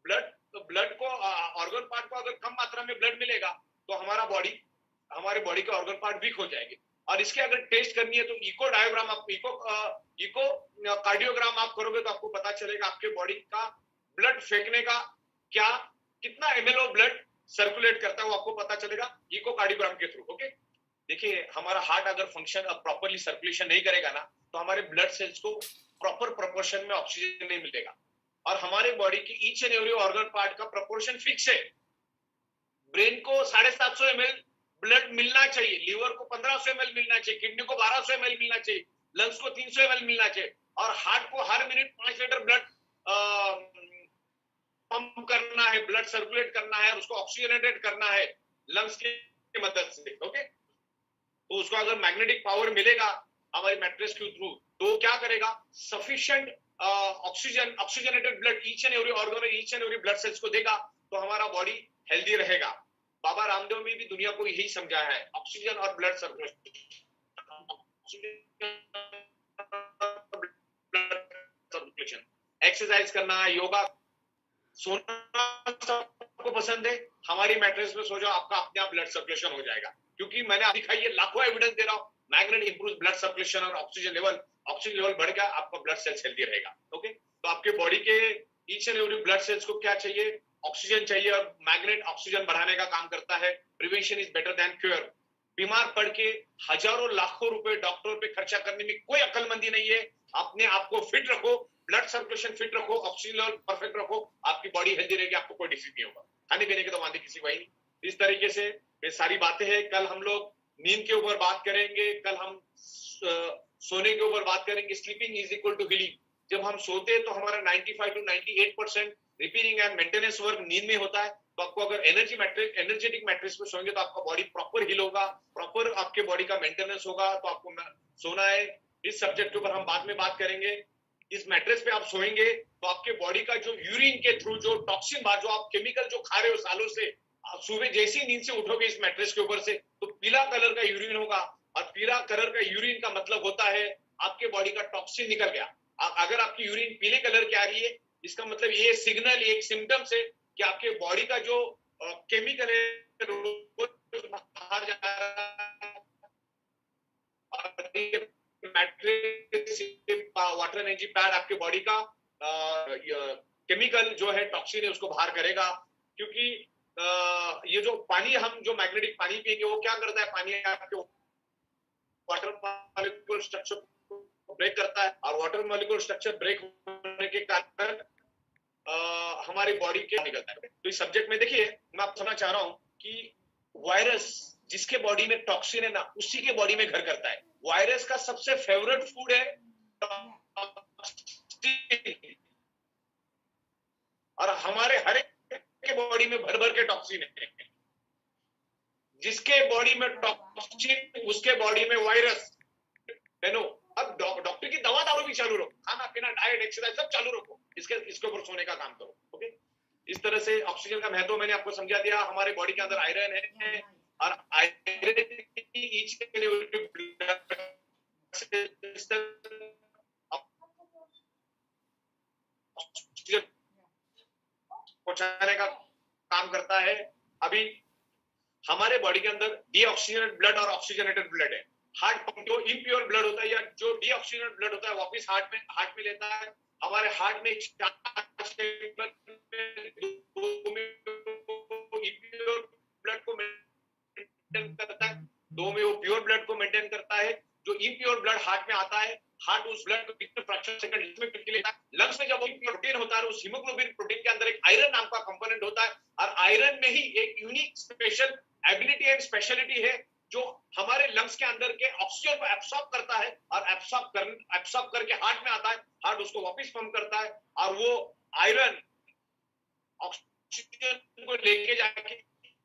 ब्लड को, ऑर्गन पार्ट को अगर कम मात्रा में ब्लड मिलेगा तो हमारे बॉडी के ऑर्गन पार्ट वीक हो जाएंगे। और इसके अगर टेस्ट करनी है तो इको डायोग्राम, आप इको कार्डियोग्राम आप करोगे तो आपको पता चलेगा आपके बॉडी का ब्लड फेंकने का कितना ml ऑफ ब्लड सर्कुलेट करता है, वो आपको पता चलेगा इको कार्डियोग्राम के थ्रू। ओके, देखिए, हमारा हार्ट अगर फंक्शन प्रॉपरली सर्कुलेशन नहीं करेगा ना, तो हमारे ब्लड सेल्स को प्रॉपर प्रोपोर्शन में ऑक्सीजन नहीं मिलेगा, और हमारे बॉडी की each and every organ part का प्रोपोर्शन फिक्स है। ब्रेन को 750 ml ब्लड मिलना चाहिए, लीवर को 1500 ml मिलना चाहिए, किडनी को 1200 ml मिलना चाहिए, लंग्स को 300 ml मिलना चाहिए, और हार्ट को हर मिनट 5 लीटर ब्लड पंप करना है, ब्लड सर्कुलेट करना है, और उसको ऑक्सीजनेटेड करना है लंग्स की मदद से। ओके, तो उसको अगर मैग्नेटिक पावर मिलेगा हमारी मैट्रेस के थ्रू, तो क्या करेगा, sufficient oxygenated blood each and every organ, each and every blood cells को देगा, तो हमारा बॉडी हेल्दी रहेगा। बाबा रामदेव में भी दुनिया को यही समझाया है, ऑक्सीजन और ब्लड सर्कुलेशन, एक्सरसाइज करना, योगा, सोना सबको पसंद है, हमारी मैट्रेस में सो जाओ, आपका अपने आप ब्लड सर्कुलेशन हो जाएगा, क्योंकि मैंने दिखाई है, लाखों एविडेंस दे रहा हूं, मैग्नेट इंप्रूव ब्लड सर्कुलेशन और ऑक्सीजन लेवल बढ़ गया, आपका ब्लड सेल्स हेल्दी रहेगा। ओके, तो आपके बॉडी के each and every blood cells को क्या चाहिए? ऑक्सीजन चाहिए, और मैग्नेट ऑक्सीजन बढ़ाने का काम करता है। Prevention is better than cure. बीमार पड़ के हजारों लाखों रुपए डॉक्टर पे खर्चा करने में कोई अक्लमंदी नहीं है। अपने आप को फिट रखो, ब्लड सर्कुलेशन फिट रखो, ऑक्सीजन लेवल परफेक्ट रखो, आपकी बॉडी हेल्दी रहेगी, आपको कोई डिसीज नहीं होगा। खाने पीने के तो वादे किसी को ही नहीं। इस तरीके से ये सारी बातें हैं। कल हम लोग नींद के ऊपर बात करेंगे, कल हम सोने के ऊपर बात करेंगे। Sleeping is equal to healing. जब हम सोते हैं तो हमारा 95 to 98% repairing and maintenance work नींद में होता है। तो आपको अगर एनर्जेटिक मैट्रेस में सोएंगे तो आपका बॉडी प्रॉपर हील होगा, प्रॉपर आपके बॉडी का मेंटेनेंस होगा, तो आपको सोना है। इस सब्जेक्ट के ऊपर हम बाद में बात करेंगे। इस मैट्रेस पे आप सोएंगे तो आपके बॉडी का जो यूरिन के थ्रू जो टॉक्सिन जो आप केमिकल जो खा रहे हो सालों से, सुबह जैसी नींद से उठोगे इस मैट्रेस के ऊपर से तो पीला कलर का यूरिन होगा, और पीला कलर का यूरिन का मतलब होता है आपके बॉडी का टॉक्सिन निकल गया। अगर आपकी यूरिन पीले कलर की आ रही है, इसका मतलब ये सिग्नल, एक सिम्टम्स है कि आपके बॉडी का जो केमिकल है बाहर जा रहा है। मैट्रिक्स वाटर एनर्जी पैड आपके बॉडी का केमिकल जो है टॉक्सिन है उसको बाहर करेगा। क्योंकि ये जो पानी, हम जो मैग्नेटिक पानी पिएंगे वो क्या करता है, पानी आपके वाटर मॉलिक्यूल स्ट्रक्चर को ब्रेक करता है, और वाटर मॉलिक्यूल स्ट्रक्चर ब्रेक होने के कारण हमारी बॉडी के निकलता है। तो इस सब्जेक्ट में देखिए, मैं आपको समझना चाह रहा हूं कि वायरस जिसके बॉडी में टॉक्सिन है ना, उसी के बॉडी में घर करता है। वायरस का सबसे फेवरेट फूड है टॉक्सिन, और हमारे हर एक के बॉडी में भर भर के टॉक्सिन है। जिसके बॉडी में टॉक्सिन उसके बॉडी में वायरस। अब डॉक्टर की दवा दारू भी चालू रखो, खाना पीना, डाइट, एक्सरसाइज सब चालू रखो, इसके ऊपर सोने का काम करो। ओके, इस तरह से ऑक्सीजन का महत्व मैंने आपको समझा दिया। हमारे बॉडी के अंदर आयरन है, और आयरन ईच पहुंचाने का काम करता है। अभी हमारे बॉडी के अंदर डीऑक्सीजनेटेड ब्लड और ऑक्सीजनेटेड ब्लड है। हार्ट जो इम्प्योर ब्लड होता है या जो डीऑक्सीजनेटेड ब्लड होता है वापस हार्ट में लेता है। हमारे हार्ट में इम्प्योर ब्लड को मेंटेन करता है, दो में वो प्योर ब्लड को मेंटेन करता है। जो इम्प्योर ब्लड हार्ट में आता है, हार्ट उस ब्लड को कितने फ्रैक्शन सेकंड में फिर लेता है। लंग्स में जब वो प्रोटीन होता है, उस हीमोग्लोबिन प्रोटीन के अंदर एक आयरन नाम का कंपोनेंट होता है, और आयरन में ही एक unique special ability and speciality है जो हमारे लंग्स के अंदर के ऑक्सीजन को एब्सॉर्ब करता है, और एब्सॉर्ब करके हार्ट में आता है। हार्ट उसको वापस पंप करता है, और वो आयरन ऑक्सीजन को लेके जाके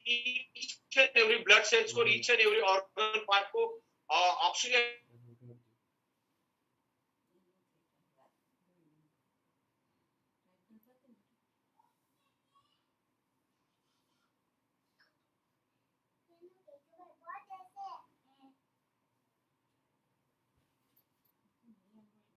each and every blood cells को, each and every organ part को ऑक्सीजन